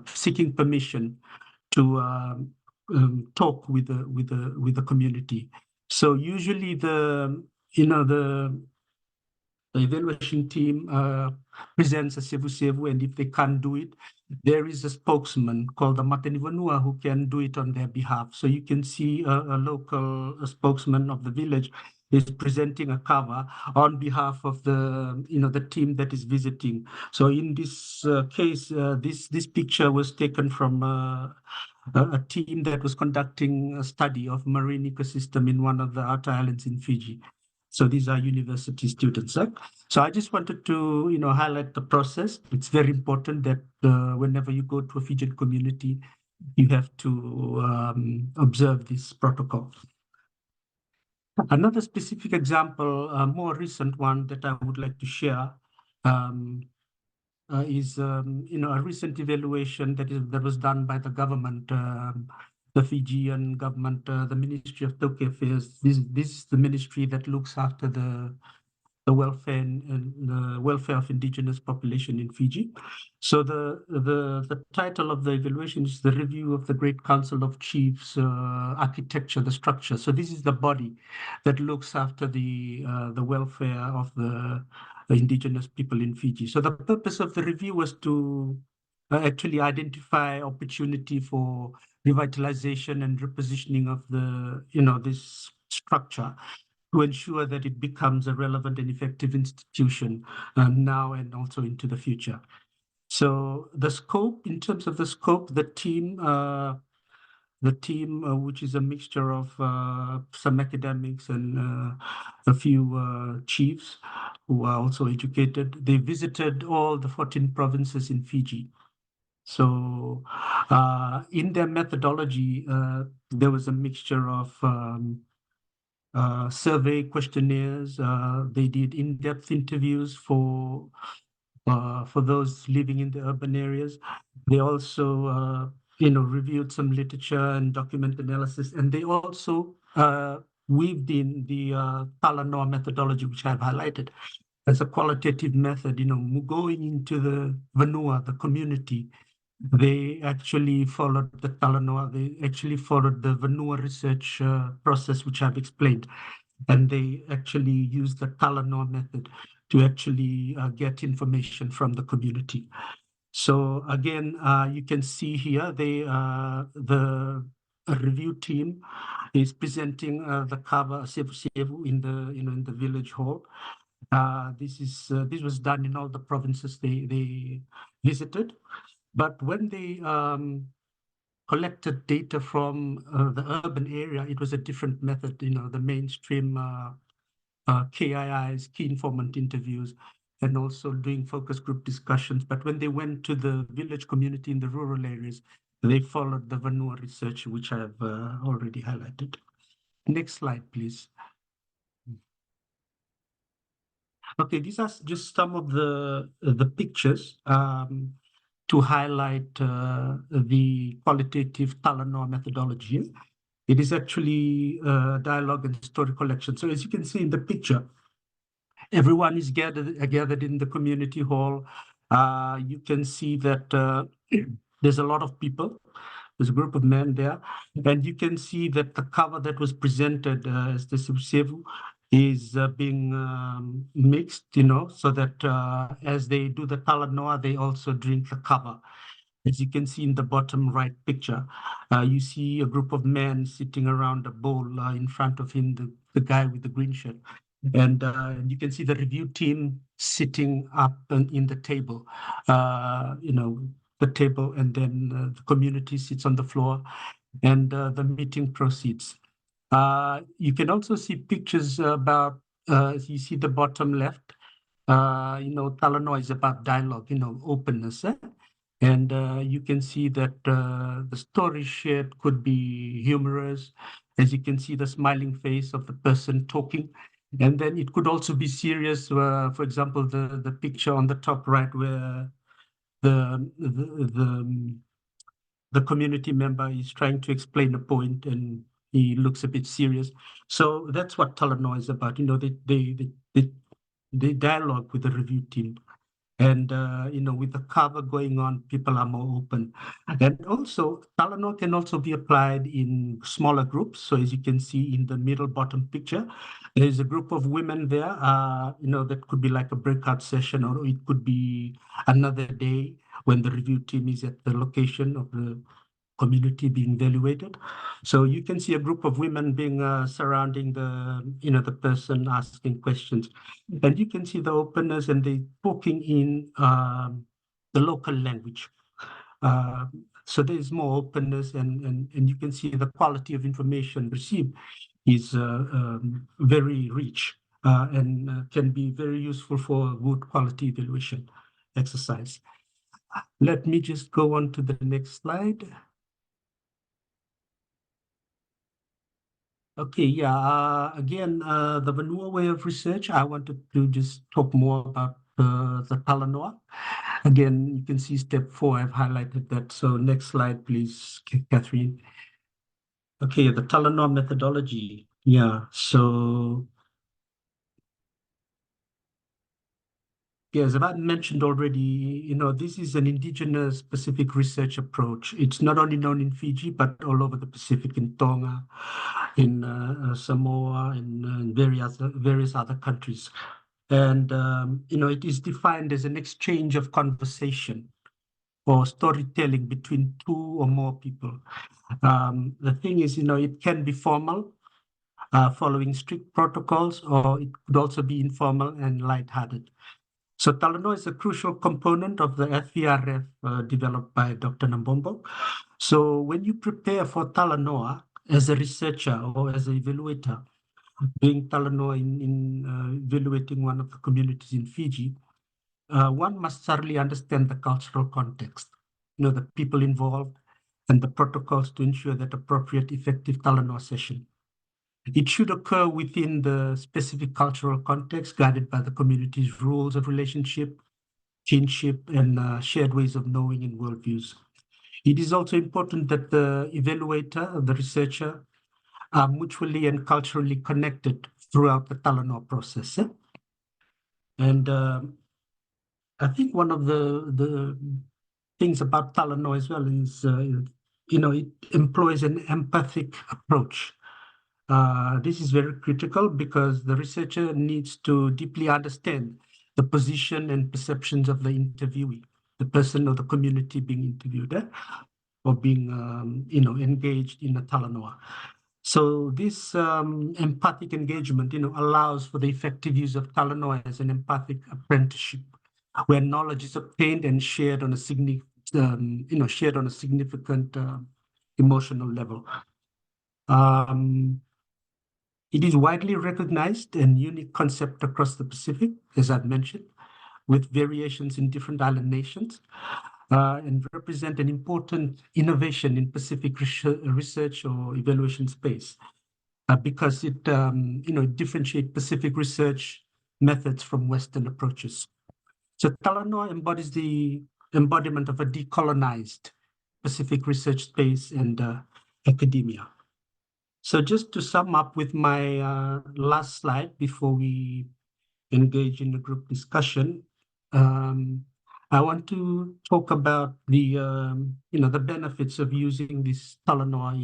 seeking permission to talk with the community. So usually the evaluation team presents a sevu sevu, and if they can't do it, there is a spokesman called the Qasenivalu who can do it on their behalf. So you can see a local spokesman of the village is presenting a cover on behalf of the team that is visiting. So in this case, this picture was taken from a team that was conducting a study of marine ecosystem in one of the outer islands in Fiji. So these are university students. Right? So I just wanted to, highlight the process. It's very important that whenever you go to a Fijian community, you have to observe this protocol. Another specific example, a more recent one that I would like to share, is a recent evaluation that was done by the government, the Fijian government, the Ministry of Toke Affairs. This is the ministry that looks after the welfare and the welfare of indigenous population in Fiji. So the title of the evaluation is the review of the Great Council of Chiefs architecture, the structure. So this is the body that looks after the welfare of the indigenous people in Fiji. So the purpose of the review was to actually identify opportunity for revitalization and repositioning of this structure, to ensure that it becomes a relevant and effective institution now and also into the future. So the scope, in terms of the scope, the team, which is a mixture of some academics and a few chiefs who are also educated, they visited all the 14 provinces in Fiji. So in their methodology, there was a mixture of survey questionnaires. They did in-depth interviews for those living in the urban areas. They also, reviewed some literature and document analysis, and they also weaved in the Talanoa methodology, which I've highlighted. as a qualitative method, going into the Vanua, the community, they actually followed the Talanoa, they actually followed the Vanua research process, which I've explained. And they actually used the Talanoa method to actually get information from the community. So again, you can see here the review team is presenting the cover Sevu in the village hall. This was done in all the provinces they visited, but when they collected data from the urban area, it was a different method. The mainstream KIIs, key informant interviews, and also doing focus group discussions. But when they went to the village community in the rural areas, they followed the Vanua research, which I've already highlighted. Next slide, please. Okay, these are just some of the pictures to highlight the qualitative Talanoa methodology. It is actually dialogue and story collection. So as you can see in the picture, everyone is gathered in the community hall. You can see that there's a lot of people. There's a group of men there. And you can see that the cover that was presented as the Sevu is being mixed, so that as they do the Talanoa, they also drink the cover. As you can see in the bottom right picture, you see a group of men sitting around a bowl in front of him, the guy with the green shirt. And you can see the review team sitting up in the table, the table, and then the community sits on the floor, and the meeting proceeds. You can also see pictures about, you see the bottom left, Talanoa is about dialogue, openness. And you can see that the story shared could be humorous. As you can see, the smiling face of the person talking. And then it could also be serious. For example, the picture on the top right where the community member is trying to explain a point and he looks a bit serious. So that's what Talanoa is about. They dialogue with the review team. And, with the cover going on, people are more open. And also, Talanoa can also be applied in smaller groups. So as you can see in the middle bottom picture, there's a group of women there, that could be like a breakout session, or it could be another day when the review team is at the location of the community being evaluated. So you can see a group of women being surrounding the person asking questions. And you can see the openness, and they talking in the local language. So there is more openness, and you can see the quality of information received is very rich and can be very useful for good quality evaluation exercise. Let me just go on to the next slide. Okay, yeah. Again, the Vanua way of research, I wanted to just talk more about the Talanoa. Again, you can see step 4, I've highlighted that. So next slide, please, Kathryn. Okay, the Talanoa methodology. Yeah, so yes, as I mentioned already, this is an indigenous Pacific research approach. It's not only known in Fiji, but all over the Pacific, in Tonga, in Samoa, and various other countries. And, it is defined as an exchange of conversation or storytelling between 2 or more people. The thing is, it can be formal, following strict protocols, or it could also be informal and lighthearted. So Talanoa is a crucial component of the FVRF developed by Dr. Nambombo. So when you prepare for Talanoa as a researcher or as an evaluator, doing Talanoa in evaluating one of the communities in Fiji, one must thoroughly understand the cultural context, the people involved, and the protocols to ensure that appropriate, effective Talanoa session. It should occur within the specific cultural context guided by the community's rules of relationship, kinship, and shared ways of knowing and worldviews. It is also important that the evaluator, the researcher, are mutually and culturally connected throughout the Talanoa process. And I think one of the things about Talanoa as well is, it employs an empathic approach. This is very critical because the researcher needs to deeply understand the position and perceptions of the interviewee, the person or the community being interviewed or being, engaged in a Talanoa. So this empathic engagement, allows for the effective use of Talanoa as an empathic apprenticeship, where knowledge is obtained and shared on a significant emotional level. It is widely recognized and unique concept across the Pacific, as I've mentioned, with variations in different island nations, and represent an important innovation in Pacific research or evaluation space, because it differentiates Pacific research methods from Western approaches. So Talanoa embodies the embodiment of a decolonized Pacific research space and academia. So just to sum up with my last slide before we engage in the group discussion, I want to talk about the the benefits of using this Talanoa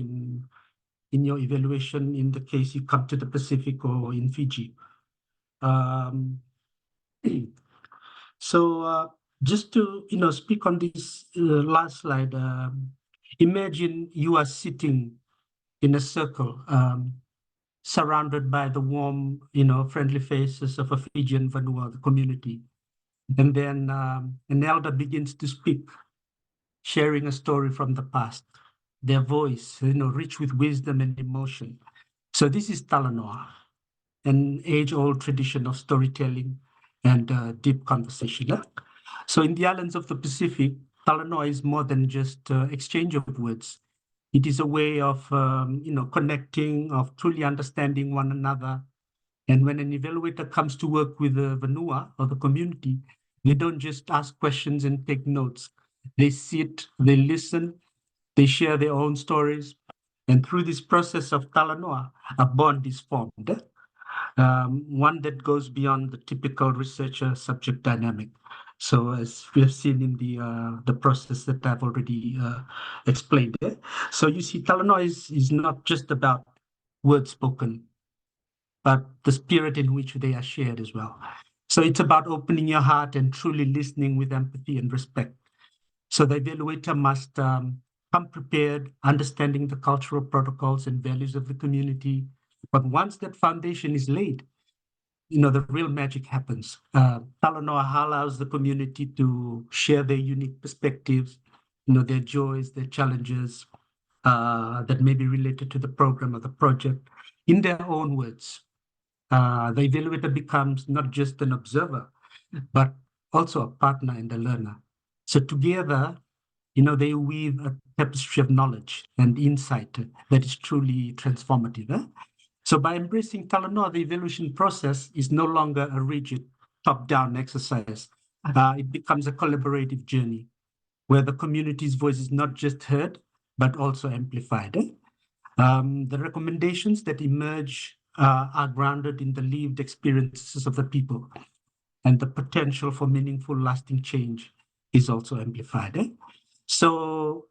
in your evaluation in the case you come to the Pacific or in Fiji. So just to speak on this last slide, imagine you are sitting in a circle, surrounded by the warm, friendly faces of a Fijian Vanua community. And then an elder begins to speak, sharing a story from the past, their voice, rich with wisdom and emotion. So this is Talanoa, an age-old tradition of storytelling and deep conversation. So in the islands of the Pacific, Talanoa is more than just exchange of words. It is a way of, connecting, of truly understanding one another. And when an evaluator comes to work with the Vanua or the community, they don't just ask questions and take notes. They sit, they listen, they share their own stories. And through this process of Talanoa, a bond is formed, one that goes beyond the typical researcher-subject dynamic. So as we have seen in the process that I've already explained there. So you see, Talanoa is not just about words spoken, but the spirit in which they are shared as well. So it's about opening your heart and truly listening with empathy and respect. So the evaluator must come prepared, understanding the cultural protocols and values of the community. But once that foundation is laid, the real magic happens. Talanoa allows the community to share their unique perspectives, their joys, their challenges that may be related to the program or the project in their own words. The evaluator becomes not just an observer, but also a partner and a learner. So together, they weave a tapestry of knowledge and insight that is truly transformative. So by embracing Talanoa, the evaluation process is no longer a rigid top-down exercise. It becomes a collaborative journey where the community's voice is not just heard, but also amplified. The recommendations that emerge are grounded in the lived experiences of the people, and the potential for meaningful, lasting change is also amplified. So,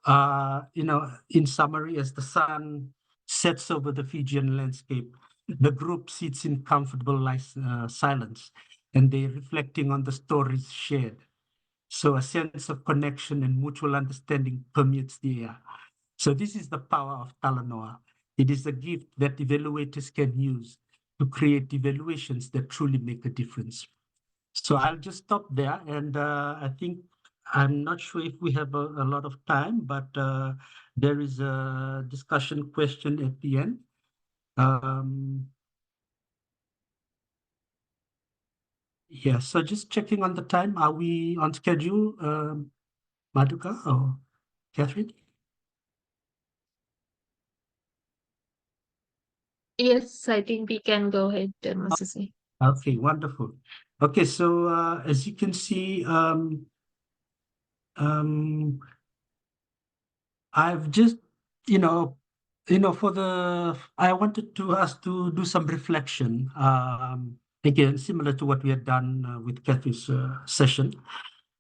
in summary, as the sun sets over the Fijian landscape, the group sits in comfortable silence, and they're reflecting on the stories shared. So a sense of connection and mutual understanding permeates the air. So this is the power of Talanoa. It is a gift that evaluators can use to create evaluations that truly make a difference. So I'll just stop there, and I think I'm not sure if we have a lot of time, but there is a discussion question at the end. Yeah, so just checking on the time. Are we on schedule, Maduka or Kathryn? Yes, I think we can go ahead, Mosese. Okay, wonderful. Okay, so as you can see, I've just, I wanted to us to do some reflection, again, similar to what we had done with Kathy's session,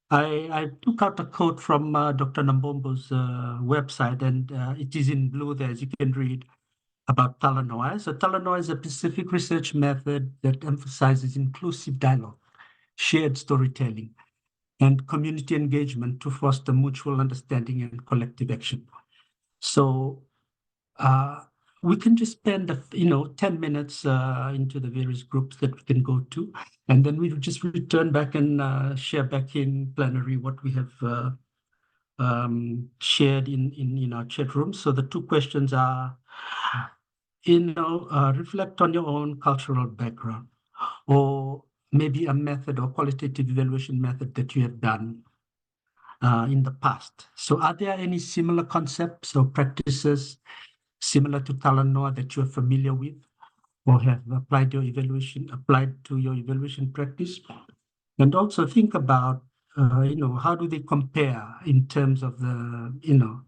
I took out a quote from Dr. Nambombo's website, and it is in blue there, as you can read, about Talanoa. So Talanoa is a specific research method that emphasizes inclusive dialogue, shared storytelling, and community engagement to foster mutual understanding and collective action. So we can just spend 10 minutes into the various groups that we can go to, and then we will just return back and share back in plenary what we have shared in our chat room. So the two questions are, reflect on your own cultural background, or maybe a method or qualitative evaluation method that you have done in the past. So are there any similar concepts or practices similar to Talanoa that you are familiar with or have applied to your evaluation practice? And also think about, how do they compare in terms of the,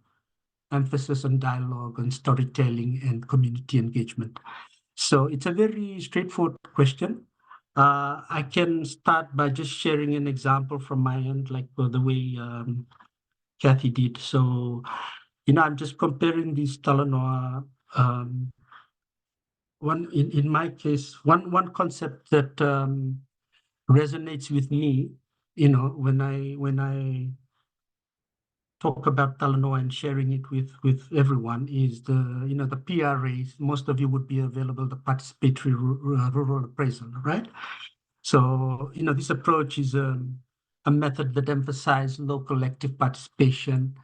emphasis on dialogue and storytelling and community engagement? So it's a very straightforward question. I can start by just sharing an example from my end, like the way Kathy did. So, I'm just comparing these Talanoa. In my case, one concept that resonates with me, when I talk about Talanoa and sharing it with everyone, is the PRAs. Most of you would be available, the participatory rural appraisal, right? So this approach is a method that emphasizes local active participation,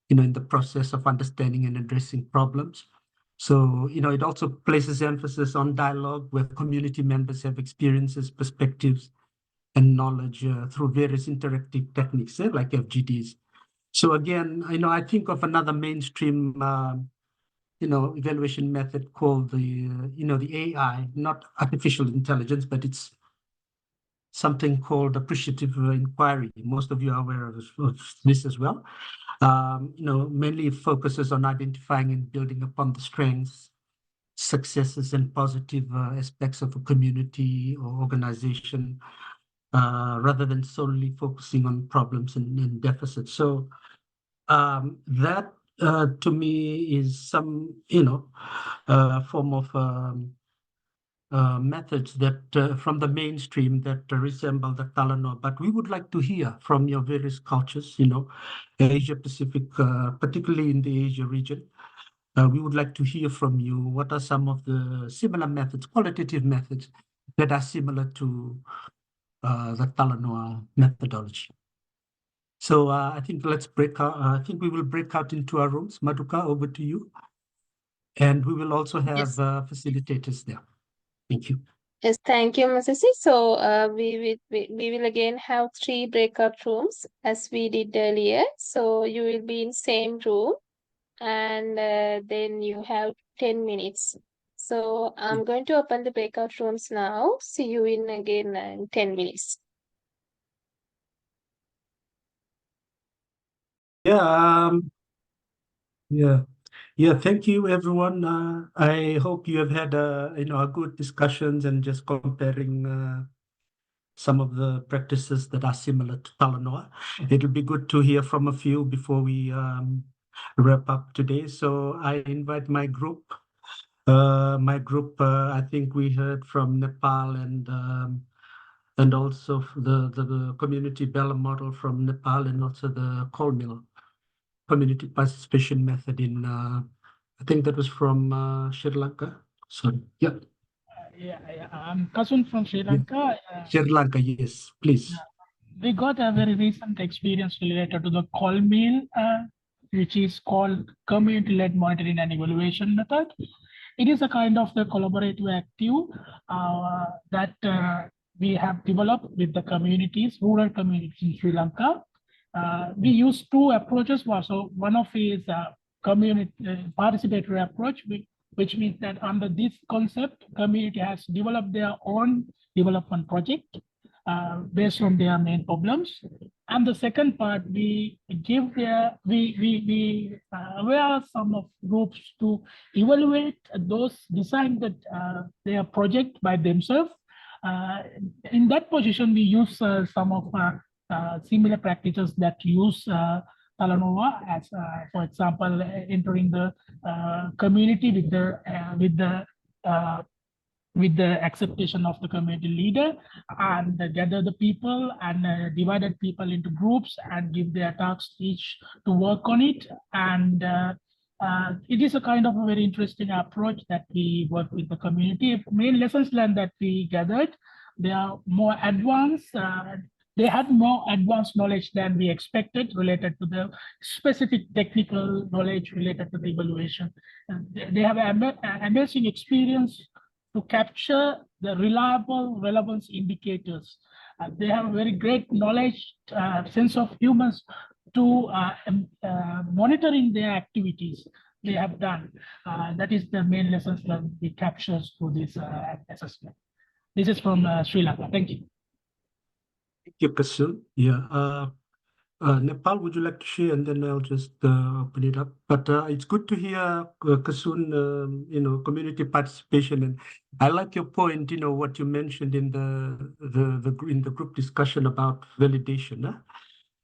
in the process of understanding and addressing problems. So it also places emphasis on dialogue, where community members have experiences, perspectives, and knowledge through various interactive techniques like FGDs. So again, I think of another mainstream, evaluation method called the AI, not artificial intelligence, but it's something called appreciative inquiry. Most of you are aware of this as well. Mainly focuses on identifying and building upon the strengths, successes, and positive aspects of a community or organization, rather than solely focusing on problems and deficits. So that to me is some form of methods that from the mainstream that resemble the Talanoa. But we would like to hear from your various cultures, Asia Pacific, particularly in the Asia region. We would like to hear from you. What are some of the similar methods, qualitative methods, that are similar to the Talanoa methodology? So I think let's break out. I think we will break out into our rooms. Maduka, over to you. And we will also have facilitators there. Thank you. Yes, thank you, Mosese. So we will again have 3 breakout rooms as we did earlier. So you will be in same room, and then you have 10 minutes. So I'm going to open the breakout rooms now. See you in again in 10 minutes. Thank you, everyone. I hope you have had a good discussions and just comparing some of the practices that are similar to Talanoa. It'll be good to hear from a few before we wrap up today. So I invite my group. I think we heard from Nepal and also the community Bella model from Nepal, and also the coal mill community participation method in, I think that was from Sri Lanka. Sorry. Yeah. I'm Kasun from Sri Lanka. Sri Lanka, yes, please. We got a very recent experience related to the coal mill, which is called community-led monitoring and evaluation method. It is a kind of the collaborative active that we have developed with the communities, rural communities in Sri Lanka. We use 2 approaches. So one of is community participatory approach, which means that under this concept, community has developed their own development project based on their main problems. And the second part, we aware some of groups to evaluate those, design that their project by themselves, In that position, we use some of similar practices that use Talanoa as, for example, entering the community with the acceptation of the community leader, and gather the people and divided people into groups and give their tasks each to work on it. And it is a kind of a very interesting approach that we work with the community. Main lessons learned that we gathered, they are more advanced. They had more advanced knowledge than we expected related to the specific technical knowledge related to the evaluation. They have an amazing experience to capture the reliable relevance indicators. They have a very great knowledge, sense of humans to monitoring their activities they have done. That is the main lessons that we capture through this assessment. This is from Sri Lanka. Thank you. Thank you, Kasun. Yeah. Nepal, would you like to share, and then I'll just open it up. But it's good to hear, Kasun, community participation, and I like your point. What you mentioned in the group discussion about validation. Huh?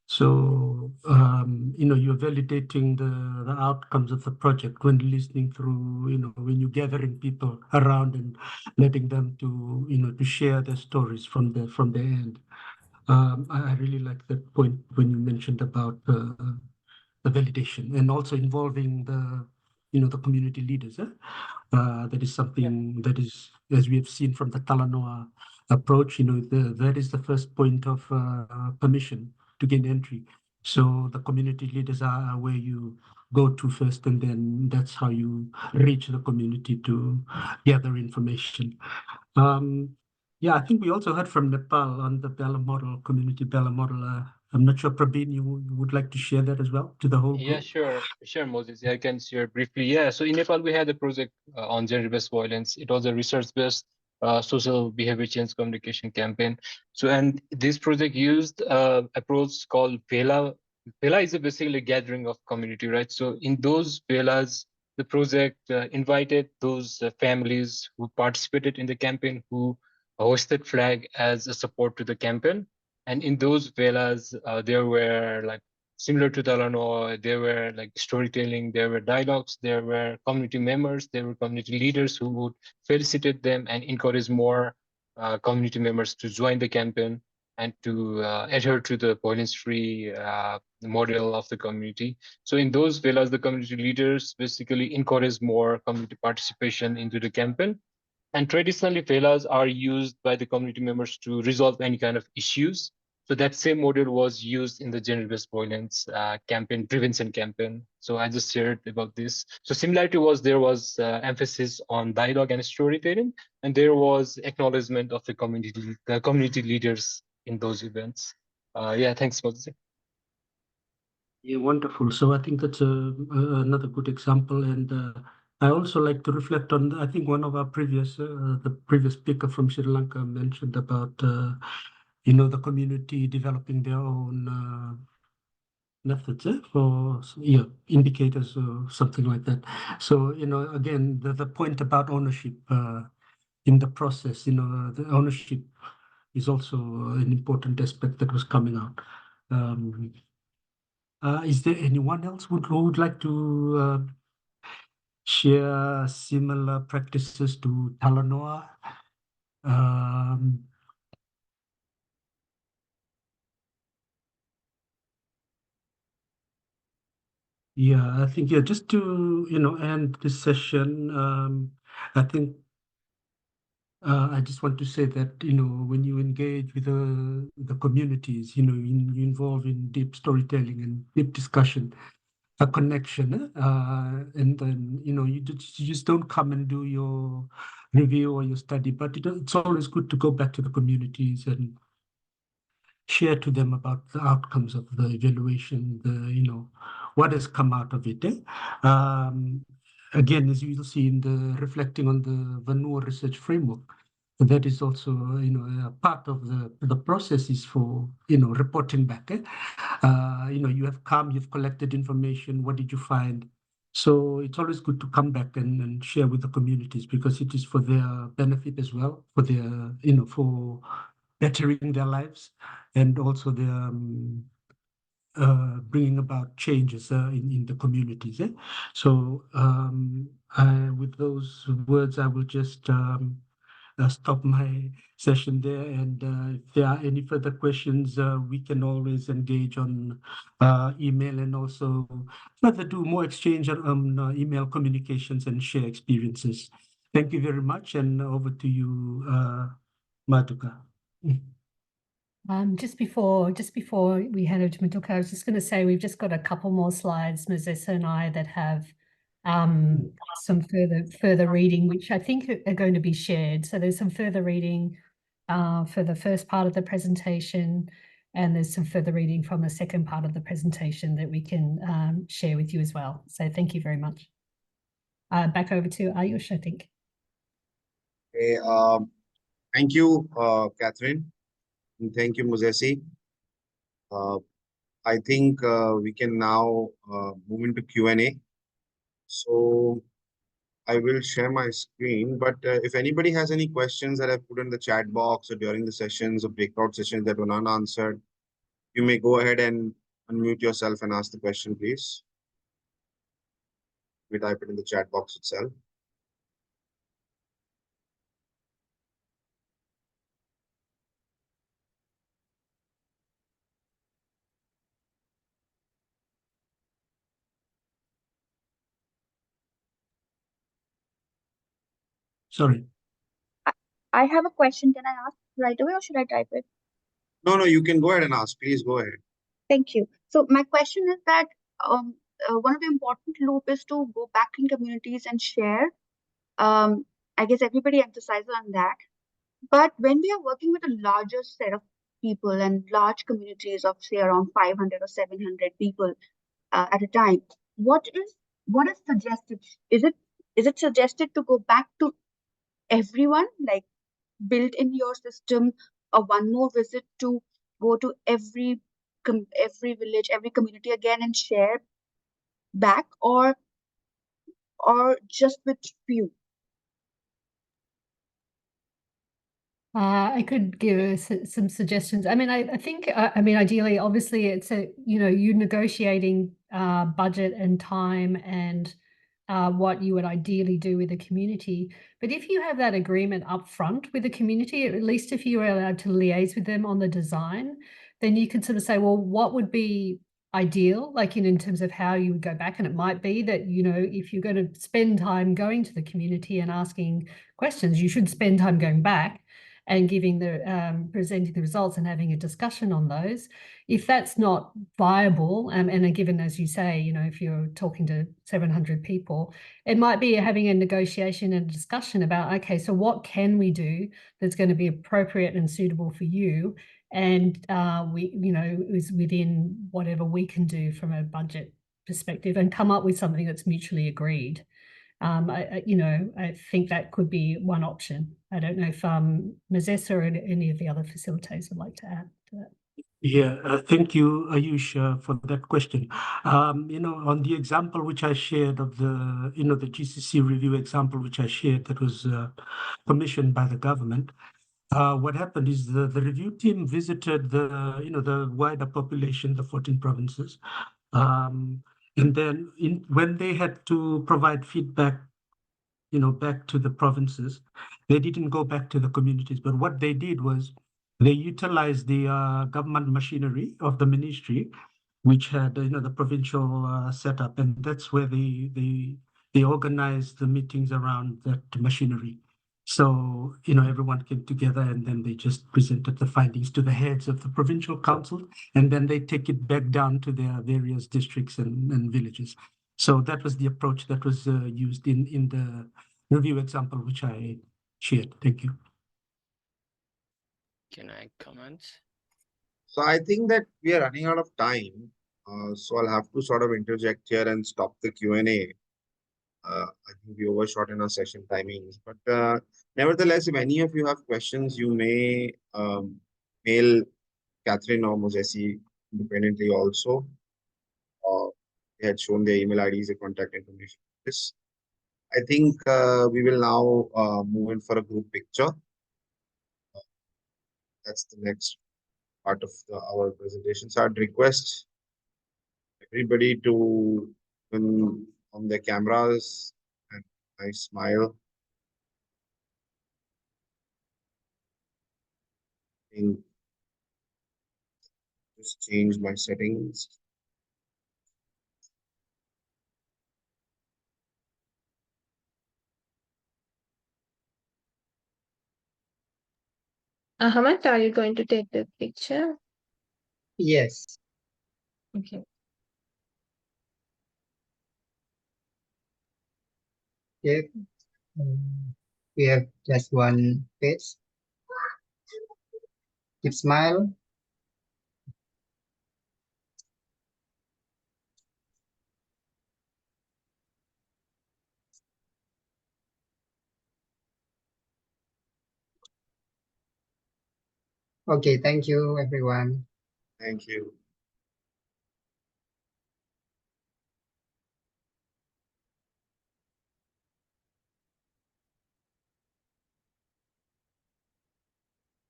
So you're validating the outcomes of the project when listening through. When you're gathering people around and letting them to share their stories from their end. I really like that point when you mentioned about the validation and also involving the community leaders. That is something that is, as we have seen from the Talanoa approach, that is the first point of permission to gain entry. So the community leaders are where you go to first, and then that's how you reach the community to gather information. Yeah, I think we also heard from Nepal on the Bella model, community Bella model. I'm not sure, Prabin, you would like to share that as well to the whole group? Yeah, sure, Moses. I can share briefly. Yeah, so in Nepal, we had a project on gender-based violence. It was a research-based social behavior change communication campaign. So, and this project used approach called Vela. Vela is basically a gathering of community, right? So in those Velas, the project invited those families who participated in the campaign, who hoisted flag as a support to the campaign. And in those Velas, there were like, similar to Talanoa, there were like storytelling, there were dialogues, there were community members, there were community leaders who would felicitate them and encourage more community members to join the campaign and to adhere to the violence-free model of the community. So in those Velas, the community leaders basically encourage more community participation into the campaign. And traditionally, Velas are used by the community members to resolve any kind of issues. So that same model was used in the gender-based violence campaign, prevention campaign. So I just shared about this. So similarity was, there was emphasis on dialogue and storytelling, and there was acknowledgement of the community leaders in those events. Yeah, thanks, Mosese. Yeah, wonderful. So I think that's another good example. And I also like to reflect on, I think one of our the previous speaker from Sri Lanka mentioned about, the community developing their own methods for indicators or something like that. So, again, the point about ownership in the process, the ownership is also an important aspect that was coming out. Is there anyone else who would like to share similar practices to Talanoa? Yeah, I think, just to, end this session, I think I just want to say that, when you engage with the communities, you involve in deep storytelling and deep discussion, a connection, and then, you just don't come and do your review or your study, but it's always good to go back to the communities and share to them about the outcomes of the evaluation, what has come out of it. Again, as you'll see in the reflecting on the Vanua research framework, that is also, a part of the process is for, reporting back. You have come, you've collected information. What did you find? So it's always good to come back and share with the communities because it is for their benefit as well, for their, for bettering their lives and also their bringing about changes in the communities. So with those words, I will just stop my session there. And if there are any further questions, we can always engage on email and also further do more exchange on email communications and share experiences. Thank you very much. And over to you, Matuka. Just before we hand over to Matuka, I was just going to say we've just got a couple more slides, Mosese and I, that have some further reading, which I think are going to be shared. So there's some further reading for the first part of the presentation, and there's some further reading from the second part of the presentation that we can share with you as well. So thank you very much. Back over to Ayush, I think. Okay, thank you, Kathryn. And thank you, Mosese. I think we can now move into Q&A. So I will share my screen, but if anybody has any questions that I've put in the chat box or during the sessions or breakout sessions that were unanswered, you may go ahead and unmute yourself and ask the question, please. We type it in the chat box itself. Sorry. I have a question. Can I ask right away or should I type it? No, you can go ahead and ask. Please go ahead. Thank you. So my question is that one of the important loop is to go back in communities and share. I guess everybody emphasizes on that. But when we are working with a larger set of people and large communities of say around 500 or 700 people at a time, what is suggested? Is it suggested to go back to everyone, like build in your system one more visit to go to every village, every community again and share back, or just with few? I could give some suggestions. I mean, I think, I mean, ideally, obviously, it's you negotiating budget and time and what you would ideally do with the community. But if you have that agreement up front with the community, at least if you are allowed to liaise with them on the design, then you can sort of say, well, what would be ideal, like in terms of how you would go back. And it might be that, if you're going to spend time going to the community and asking questions, you should spend time going back and giving presenting the results and having a discussion on those. If that's not viable, and given, as you say, if you're talking to 700 people, it might be having a negotiation and a discussion about, okay, so what can we do that's going to be appropriate and suitable for you? And is within whatever we can do from a budget perspective, and come up with something that's mutually agreed. I think that could be one option. I don't know if Mosese or any of the other facilitators would like to add to that. Yeah, thank you, Ayush, for that question. On the example which I shared of the GCC review example which I shared that was commissioned by the government, what happened is the review team visited the wider population, the 14 provinces, and then when they had to provide feedback back to the provinces, they didn't go back to the communities. But what they did was they utilized the government machinery of the ministry, which had the provincial setup, and that's where they organized the meetings around that machinery. So everyone came together, and then they just presented the findings to the heads of the provincial council, and then they take it back down to their various districts and villages. So that was the approach that was used in the review example which I shared. Thank you. Can I comment? So I think that we are running out of time. So I'll have to sort of interject here and stop the Q&A. I think we overshot in our session timings. But nevertheless, if any of you have questions, you may mail Kathryn or Mosese independently also. they had shown their email IDs and contact information. This, I think we will now move in for a group picture. That's the next part of our presentation. So I'd request everybody to turn on their cameras and nice smile. And just change my settings. Ahmad, are you going to take the picture? Yes. Okay. Okay. We have just one page. Keep smile. Okay, thank you, everyone. Thank you.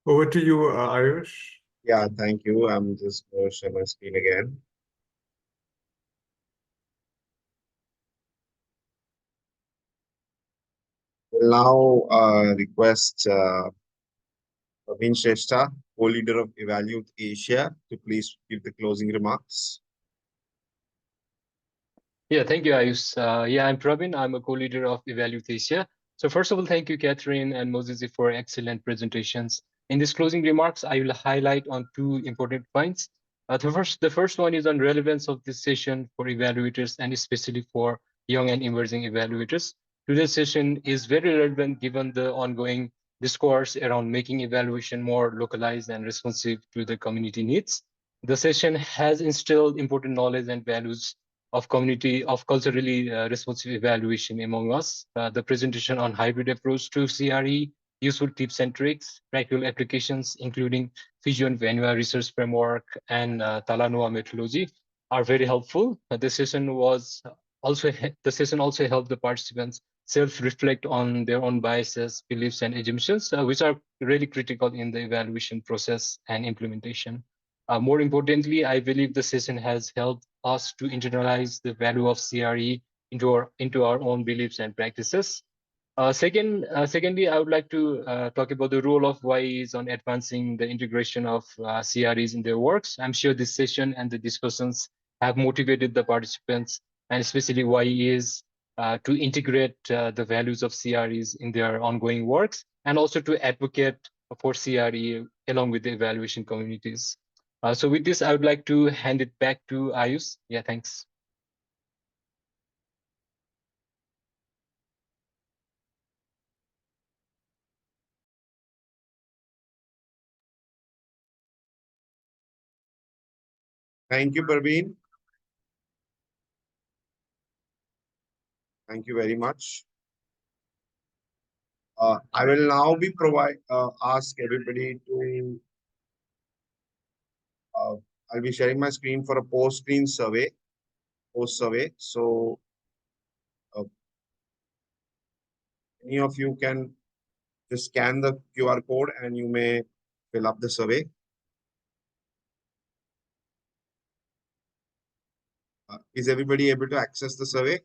Over to you, Ayush. Yeah, thank you. I'm just going to share my screen again. We'll now request Praveen Shrestha, co-leader of Evaluate Asia, to please give the closing remarks. Yeah, thank you, Ayush. Yeah, I'm Praveen. I'm a co-leader of Evaluate Asia. So first of all, thank you, Kathryn and Mosese, for excellent presentations. In these closing remarks, I will highlight on two important points. The first one is on relevance of this session for evaluators and especially for young and emerging evaluators. Today's session is very relevant given the ongoing discourse around making evaluation more localized and responsive to the community needs. The session has instilled important knowledge and values of culturally responsive evaluation among us. The presentation on hybrid approach to CRE, useful tips and tricks, practical applications, including Fijian Vanua research framework and Talanoa methodology, are very helpful. The session also helped the participants self-reflect on their own biases, beliefs, and assumptions, which are really critical in the evaluation process and implementation. More importantly, I believe the session has helped us to internalize the value of CRE into our own beliefs and practices. Secondly, I would like to talk about the role of YiEs on advancing the integration of CREs in their works. I'm sure this session and the discussions have motivated the participants and especially YiEs to integrate the values of CREs in their ongoing works and also to advocate for CRE along with the evaluation communities. So with this, I would like to hand it back to Ayush. Yeah, thanks. Thank you, Praveen. Thank you very much. I will now be ask everybody to. I'll be sharing my screen for a post survey. So any of you can just scan the QR code and you may fill up the survey. Is everybody able to access the survey?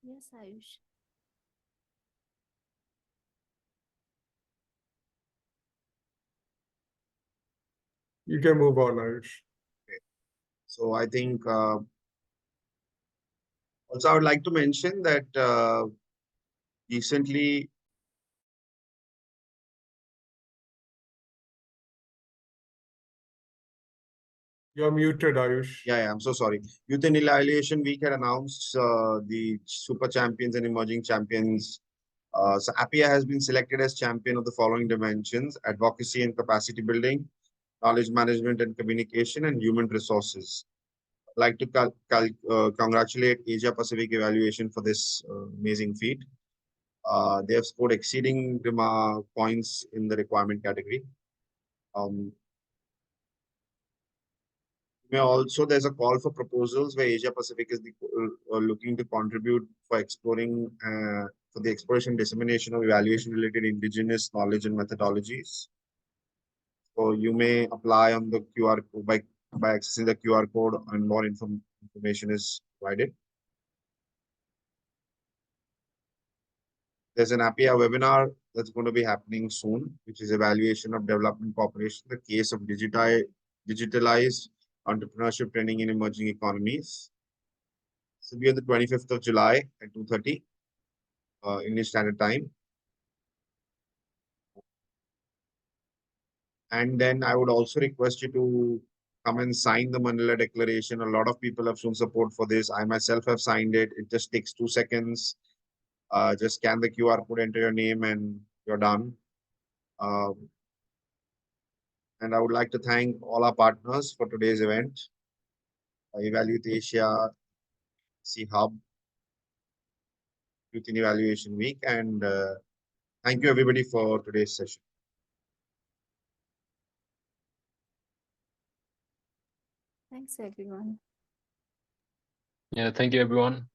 Yes, Ayush. You can move on, Ayush. Okay. So I think also I would like to mention that recently You're muted, Ayush. Yeah, I'm so sorry. Youth and Annihilation Week had announced the Super Champions and Emerging Champions. So APIA has been selected as champion of the following dimensions: advocacy and capacity building, knowledge management and communication, and human resources. I'd like to congratulate Asia Pacific Evaluation for this amazing feat. They have scored exceeding points in the requirement category. There's a call for proposals where Asia Pacific is looking to contribute for exploring for the exploration dissemination of evaluation related indigenous knowledge and methodologies. So you may apply on the QR code by accessing the QR code, and more information is provided. There's an APIA webinar that's going to be happening soon, which is evaluation of development cooperation, the case of digitalized entrepreneurship training in emerging economies. This will be on the 25th of July at 2:30 Indian Standard Time. And then I would also request you to come and sign the Manila Declaration. A lot of people have shown support for this. I myself have signed it. It just takes 2 seconds. Just scan the QR code, enter your name, and you're done. And I would like to thank all our partners for today's event. Evaluate Asia, C-Hub, Youth in Evaluation Week, and thank you everybody for today's session. Thanks, everyone. Yeah, thank you, everyone.